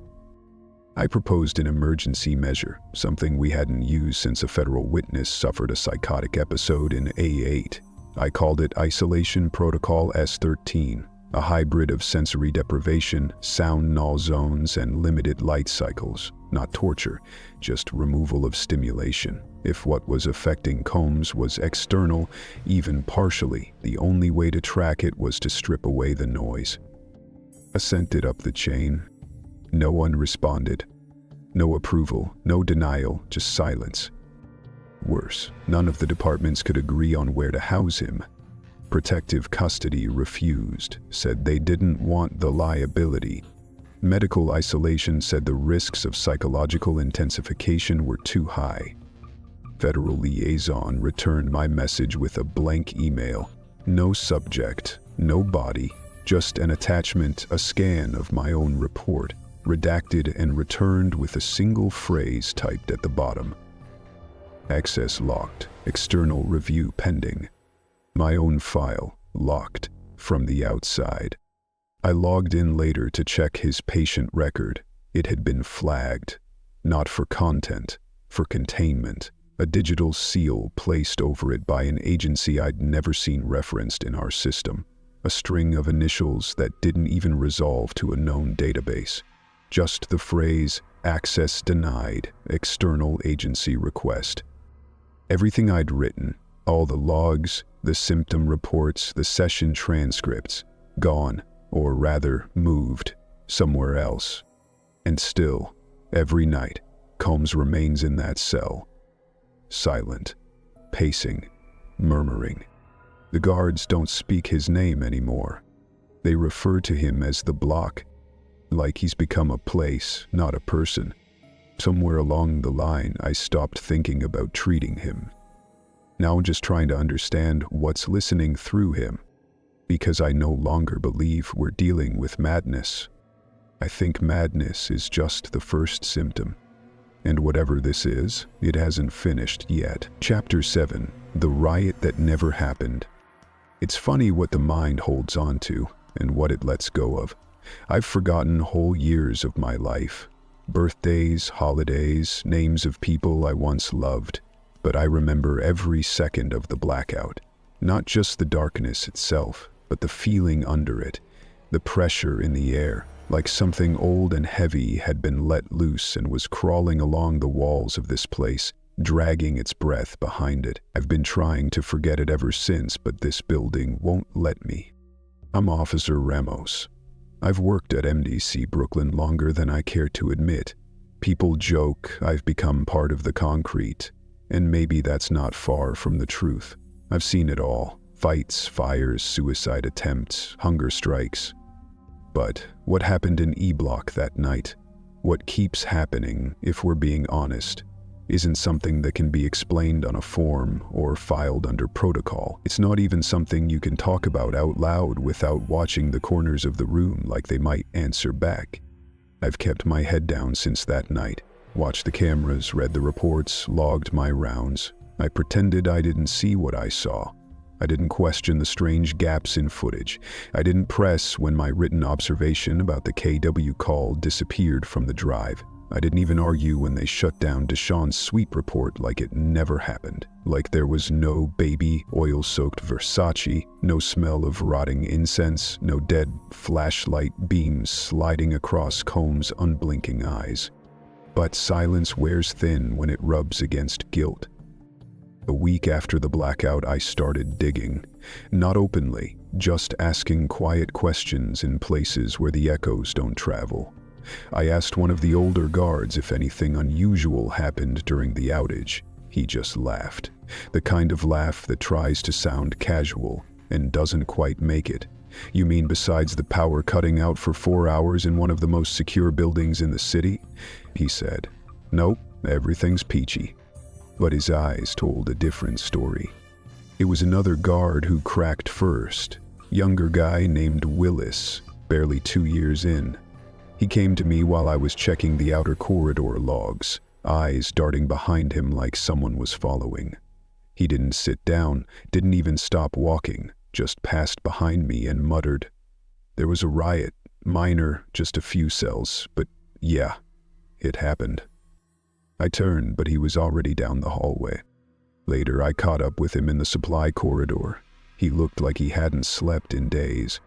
I proposed an emergency measure, something we hadn't used since a federal witness suffered a psychotic episode in A8. I called it Isolation Protocol S13, a hybrid of sensory deprivation, sound null zones, and limited light cycles. Not torture, just removal of stimulation. If what was affecting Combs was external, even partially, the only way to track it was to strip away the noise. I sent it up the chain. No one responded. No approval, no denial, just silence. Worse, none of the departments could agree on where to house him. Protective custody refused, said they didn't want the liability. Medical isolation said the risks of psychological intensification were too high. Federal liaison returned my message with a blank email. No subject, no body, just an attachment, a scan of my own report, redacted and returned with a single phrase typed at the bottom. Access locked, external review pending. My own file, locked, from the outside. I logged in later to check his patient record. It had been flagged, not for content, for containment. A digital seal placed over it by an agency I'd never seen referenced in our system. A string of initials that didn't even resolve to a known database. Just the phrase, access denied, external agency request. Everything I'd written, all the logs, the symptom reports, the session transcripts, gone, or rather moved, somewhere else. And still, every night, Combs remains in that cell. Silent, pacing, murmuring. The guards don't speak his name anymore. They refer to him as the block, like he's become a place, not a person. Somewhere along the line, I stopped thinking about treating him. Now I'm just trying to understand what's listening through him, because I no longer believe we're dealing with madness. I think madness is just the first symptom. And whatever this is, it hasn't finished yet. Chapter 7, The Riot That Never Happened. It's funny what the mind holds on to, and what it lets go of. I've forgotten whole years of my life. Birthdays, holidays, names of people I once loved. But I remember every second of the blackout. Not just the darkness itself, but the feeling under it. The pressure in the air, like something old and heavy had been let loose and was crawling along the walls of this place, dragging its breath behind it. I've been trying to forget it ever since, but this building won't let me. I'm Officer Ramos. I've worked at MDC Brooklyn longer than I care to admit. People joke I've become part of the concrete, and maybe that's not far from the truth. I've seen it all. Fights, fires, suicide attempts, hunger strikes. But what happened in E-Block that night, what keeps happening, if we're being honest, isn't something that can be explained on a form or filed under protocol. It's not even something you can talk about out loud without watching the corners of the room like they might answer back. I've kept my head down since that night, watched the cameras, read the reports, logged my rounds. I pretended I didn't see what I saw. I didn't question the strange gaps in footage. I didn't press when my written observation about the KW call disappeared from the drive. I didn't even argue when they shut down Deshaun's sweep report like it never happened. Like there was no baby oil-soaked Versace, no smell of rotting incense, no dead flashlight beams sliding across Combs' unblinking eyes. But silence wears thin when it rubs against guilt. A week after the blackout, I started digging. Not openly, just asking quiet questions in places where the echoes don't travel. I asked one of the older guards if anything unusual happened during the outage. He just laughed. The kind of laugh that tries to sound casual and doesn't quite make it. You mean besides the power cutting out for 4 hours in one of the most secure buildings in the city? He said. Nope, everything's peachy. But his eyes told a different story. It was another guard who cracked first. Younger guy named Willis. barely 2 years in. He came to me while I was checking the outer corridor logs, eyes darting behind him like someone was following. He didn't sit down, didn't even stop walking, just passed behind me and muttered, "There was a riot, minor, just a few cells, but yeah, it happened." I turned, but he was already down the hallway. Later, I caught up with him in the supply corridor. He looked like he hadn't slept in days.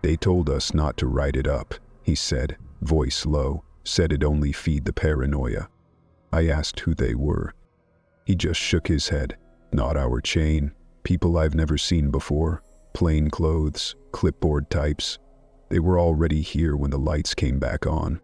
"They told us not to write it up," he said, voice low, said it'd only feed the paranoia. I asked who they were. He just shook his head. "Not our chain. People I've never seen before. Plain clothes, clipboard types. They were already here when the lights came back on."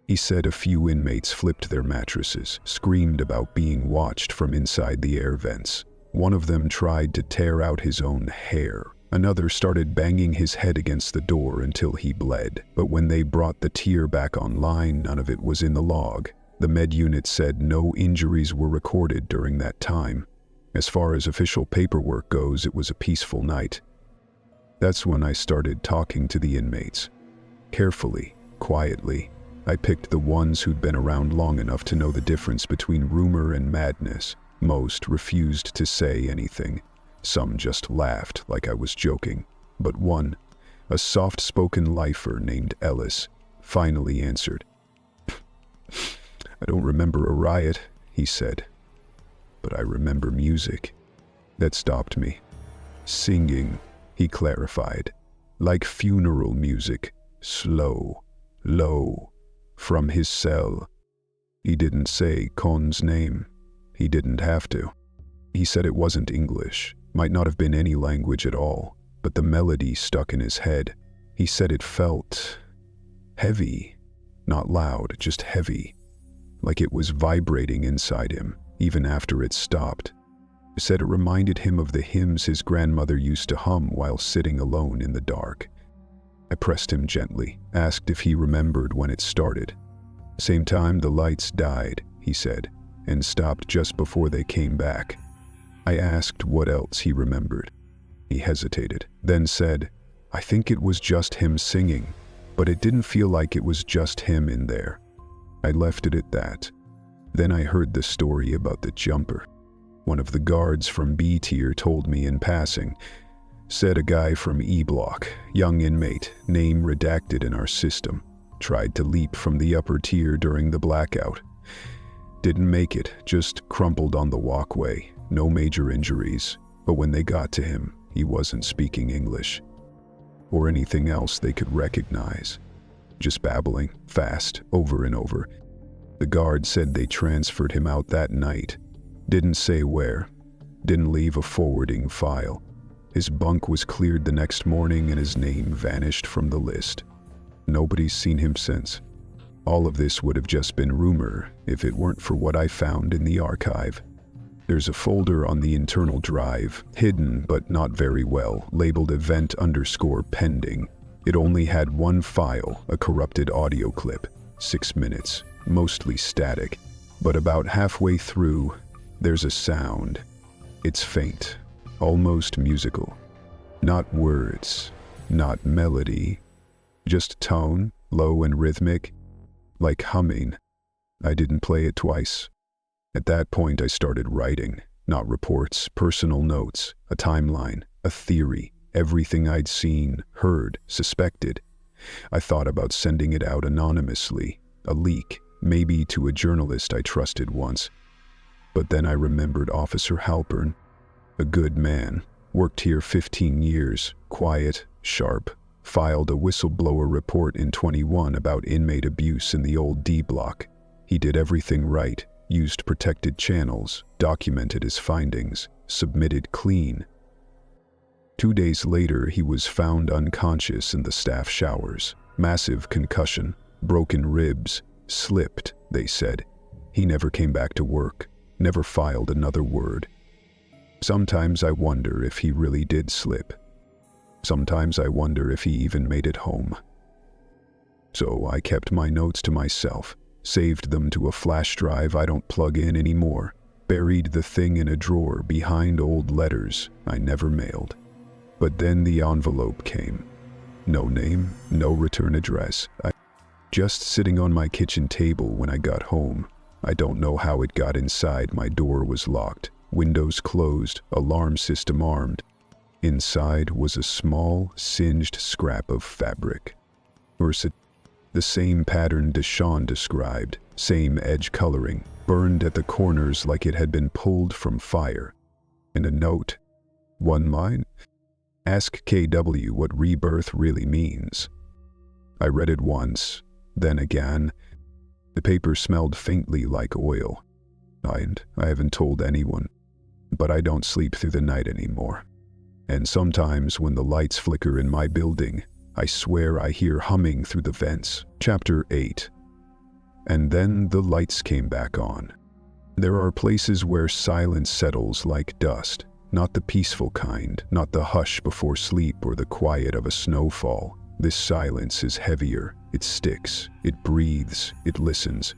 He said a few inmates flipped their mattresses, screamed about being watched from inside the air vents. One of them tried to tear out his own hair. Another started banging his head against the door until he bled. But when they brought the tier back online, none of it was in the log. The med unit said no injuries were recorded during that time. As far as official paperwork goes, it was a peaceful night. That's when I started talking to the inmates. Carefully, quietly. I picked the ones who'd been around long enough to know the difference between rumor and madness. Most refused to say anything. Some just laughed like I was joking. But one, a soft-spoken lifer named Ellis, finally answered. "I don't remember a riot," he said, "but I remember music." That stopped me. "Singing," he clarified, "like funeral music, slow, low, from his cell." He didn't say Con's name. He didn't have to. He said it wasn't English, might not have been any language at all, but the melody stuck in his head. He said it felt heavy, not loud, just heavy, like it was vibrating inside him, even after it stopped. He said it reminded him of the hymns his grandmother used to hum while sitting alone in the dark. I pressed him gently, asked if he remembered when it started. "Same time the lights died," he said, and stopped just before they came back. I asked what else he remembered. He hesitated, then said, "I think it was just him singing, but it didn't feel like it was just him in there." I left it at that. Then I heard the story about the jumper. One of the guards from B tier told me in passing. Said a guy from E block, young inmate, name redacted in our system, tried to leap from the upper tier during the blackout. Didn't make it, just crumpled on the walkway, no major injuries, but when they got to him, he wasn't speaking English or anything else they could recognize. Just babbling, fast, over and over. The guard said they transferred him out that night. Didn't say where. Didn't leave a forwarding file. His bunk was cleared the next morning and his name vanished from the list. Nobody's seen him since. All of this would have just been rumor if it weren't for what I found in the archive. There's a folder on the internal drive, hidden but not very well, labeled event_pending. It only had one file, a corrupted audio clip, 6 minutes, mostly static. But about halfway through, there's a sound. It's faint, almost musical. Not words, not melody, just tone, low and rhythmic, like humming. I didn't play it twice. At that point, I started writing, not reports, personal notes, a timeline, a theory, everything I'd seen, heard, suspected. I thought about sending it out anonymously, a leak, maybe to a journalist I trusted once. But then I remembered Officer Halpern, a good man, worked here 15 years, quiet, sharp, filed a whistleblower report in 21 about inmate abuse in the old D block. He did everything right, used protected channels, documented his findings, submitted clean. 2 days later, he was found unconscious in the staff showers. Massive concussion, broken ribs, slipped, they said. He never came back to work, never filed another word. Sometimes I wonder if he really did slip. Sometimes I wonder if he even made it home. So I kept my notes to myself, saved them to a flash drive I don't plug in anymore, buried the thing in a drawer behind old letters I never mailed. But then the envelope came. No name, no return address. I just sitting on my kitchen table when I got home. I don't know how it got inside. My door was locked, windows closed, alarm system armed. Inside was a small, singed scrap of fabric. The same pattern Deshawn described, same edge coloring, burned at the corners like it had been pulled from fire. And a note. One line. Ask KW what rebirth really means. I read it once, then again. The paper smelled faintly like oil. And I haven't told anyone, but I don't sleep through the night anymore. And sometimes when the lights flicker in my building, I swear I hear humming through the vents. Chapter 8. And then the lights came back on. There are places where silence settles like dust, not the peaceful kind, not the hush before sleep or the quiet of a snowfall. This silence is heavier. It sticks, it breathes, it listens.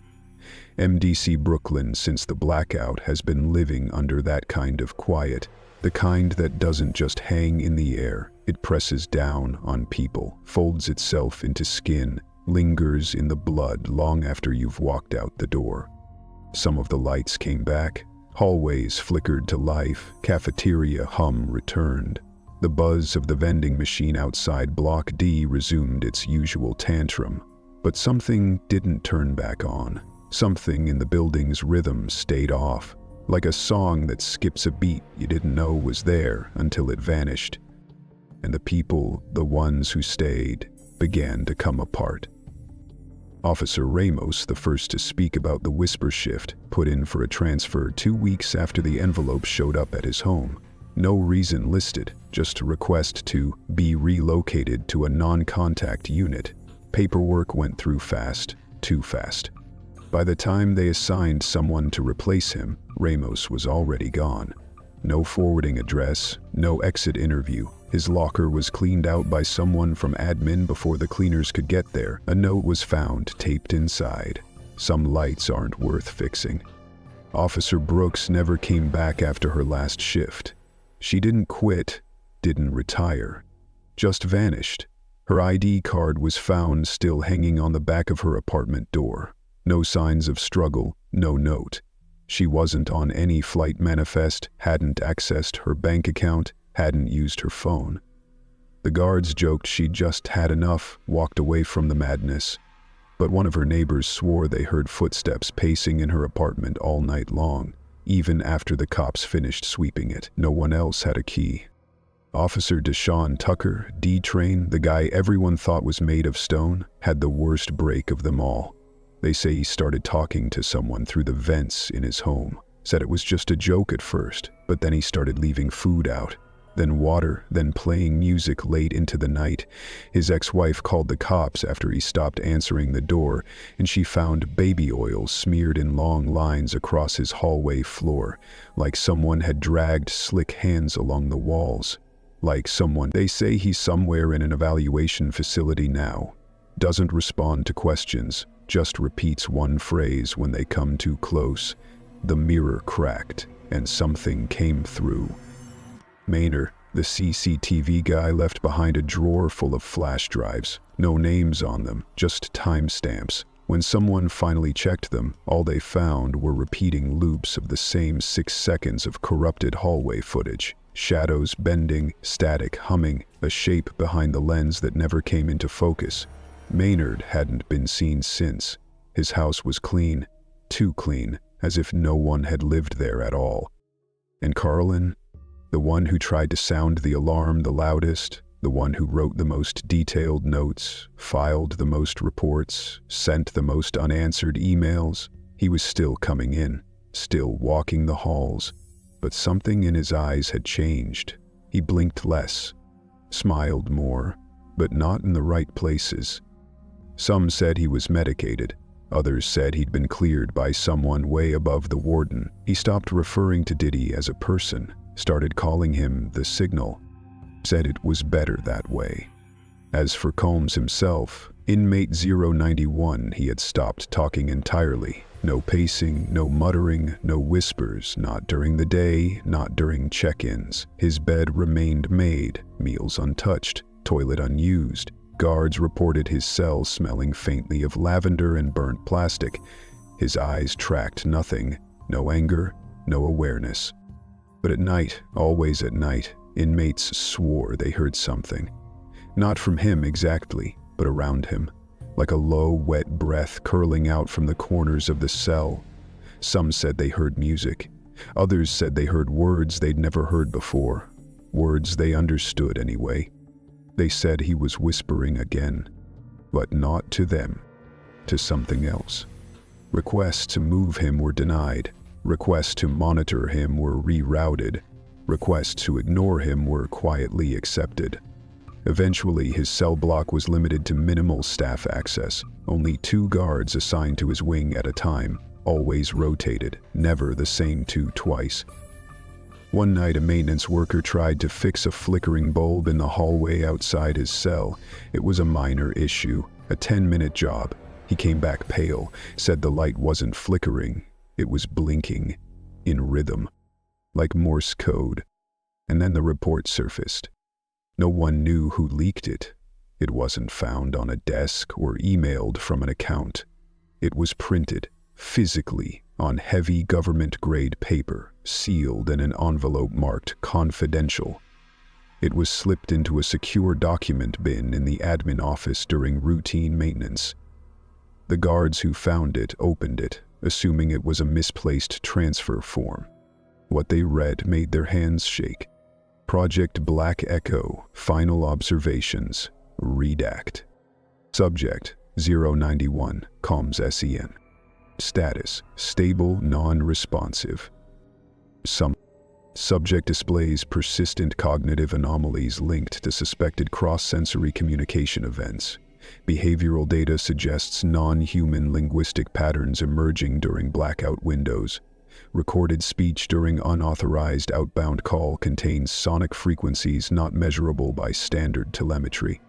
MDC Brooklyn, since the blackout, has been living under that kind of quiet, the kind that doesn't just hang in the air. It presses down on people, folds itself into skin, lingers in the blood long after you've walked out the door. Some of the lights came back. Hallways flickered to life. Cafeteria hum returned. The buzz of the vending machine outside Block D resumed its usual tantrum. But something didn't turn back on. Something in the building's rhythm stayed off, like a song that skips a beat you didn't know was there until it vanished. And the people, the ones who stayed, began to come apart. Officer Ramos, the first to speak about the whisper shift, put in for a transfer 2 weeks after the envelope showed up at his home. No reason listed, just a request to be relocated to a non-contact unit. Paperwork went through fast, too fast. By the time they assigned someone to replace him, Ramos was already gone. No forwarding address, no exit interview. His locker was cleaned out by someone from admin before the cleaners could get there. A note was found taped inside. Some lights aren't worth fixing. Officer Brooks never came back after her last shift. She didn't quit, didn't retire, just vanished. Her ID card was found still hanging on the back of her apartment door. No signs of struggle, no note. She wasn't on any flight manifest, hadn't accessed her bank account, hadn't used her phone. The guards joked she'd just had enough, walked away from the madness. But one of her neighbors swore they heard footsteps pacing in her apartment all night long, even after the cops finished sweeping it. No one else had a key. Officer Deshawn Tucker, D-Train, the guy everyone thought was made of stone, had the worst break of them all. They say he started talking to someone through the vents in his home. Said it was just a joke at first, but then he started leaving food out. Then water, then playing music late into the night. His ex-wife called the cops after he stopped answering the door, and she found baby oil smeared in long lines across his hallway floor, like someone had dragged slick hands along the walls. Like someone. They say he's somewhere in an evaluation facility now. Doesn't respond to questions, just repeats one phrase when they come too close. The mirror cracked, and something came through. Maynard, the CCTV guy, left behind a drawer full of flash drives. No names on them, just timestamps. When someone finally checked them, all they found were repeating loops of the same 6 seconds of corrupted hallway footage. Shadows bending, static humming, a shape behind the lens that never came into focus. Maynard hadn't been seen since. His house was clean, too clean, as if no one had lived there at all. And Carlin, the one who tried to sound the alarm the loudest, the one who wrote the most detailed notes, filed the most reports, sent the most unanswered emails, he was still coming in, still walking the halls. But something in his eyes had changed. He blinked less, smiled more, but not in the right places. Some said he was medicated. Others said he'd been cleared by someone way above the warden. He stopped referring to Diddy as a person, started calling him the Signal. Said it was better that way. As for Combs himself, inmate 091, he had stopped talking entirely. No pacing, no muttering, no whispers, not during the day, not during check-ins. His bed remained made, meals untouched, toilet unused. Guards reported his cell smelling faintly of lavender and burnt plastic. His eyes tracked nothing, no anger, no awareness. But at night, always at night, inmates swore they heard something. Not from him exactly, but around him, like a low, wet breath curling out from the corners of the cell. Some said they heard music. Others said they heard words they'd never heard before. Words they understood anyway. They said he was whispering again, but not to them, to something else. Requests to move him were denied. Requests to monitor him were rerouted. Requests to ignore him were quietly accepted. Eventually, his cell block was limited to minimal staff access, only 2 guards assigned to his wing at a time, always rotated, never the same 2 twice. One night, a maintenance worker tried to fix a flickering bulb in the hallway outside his cell. It was a minor issue, a 10-minute job. He came back pale, said the light wasn't flickering, it was blinking, in rhythm, like Morse code. And then the report surfaced. No one knew who leaked it. It wasn't found on a desk or emailed from an account. It was printed, physically, on heavy government-grade paper, sealed in an envelope marked confidential. It was slipped into a secure document bin in the admin office during routine maintenance. The guards who found it opened it, assuming it was a misplaced transfer form. What they read made their hands shake. Project Black Echo, Final Observations, Redact. Subject, 091, Comms SEN. Status, Stable, Non-Responsive. Subject displays persistent cognitive anomalies linked to suspected cross-sensory communication events. Behavioral data suggests non-human linguistic patterns emerging during blackout windows. Recorded speech during unauthorized outbound call contains sonic frequencies not measurable by standard telemetry.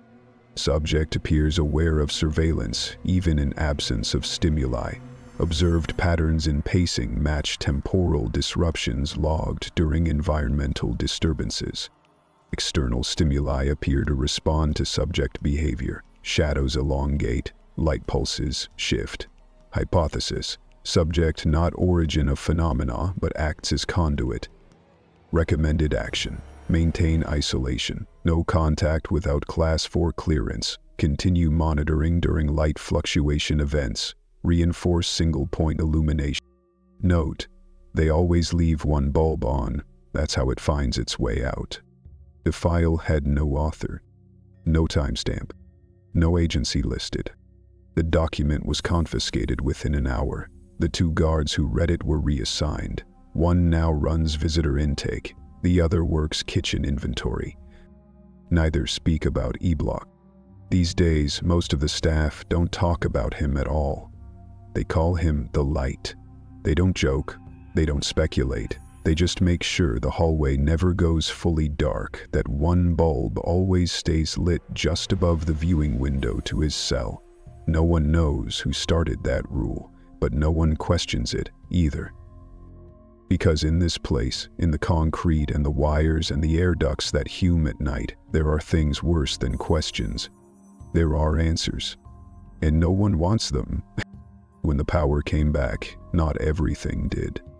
Subject appears aware of surveillance, even in absence of stimuli. Observed patterns in pacing match temporal disruptions logged during environmental disturbances. External stimuli appear to respond to subject behavior. Shadows elongate, light pulses shift. Hypothesis: subject not origin of phenomena, but acts as conduit. Recommended action: maintain isolation, no contact without Class 4 clearance, continue monitoring during light fluctuation events, reinforce single-point illumination. Note: they always leave one bulb on, that's how it finds its way out. The file had no author, no timestamp, no agency listed. The document was confiscated within an hour. The 2 guards who read it were reassigned. One now runs visitor intake, the other works kitchen inventory. Neither speak about E-Block. These days, most of the staff don't talk about him at all. They call him the Light. They don't joke, they don't speculate. They just make sure the hallway never goes fully dark, that one bulb always stays lit just above the viewing window to his cell. No one knows who started that rule, but no one questions it either. Because in this place, in the concrete and the wires and the air ducts that hume at night, there are things worse than questions. There are answers. And no one wants them. When the power came back, not everything did.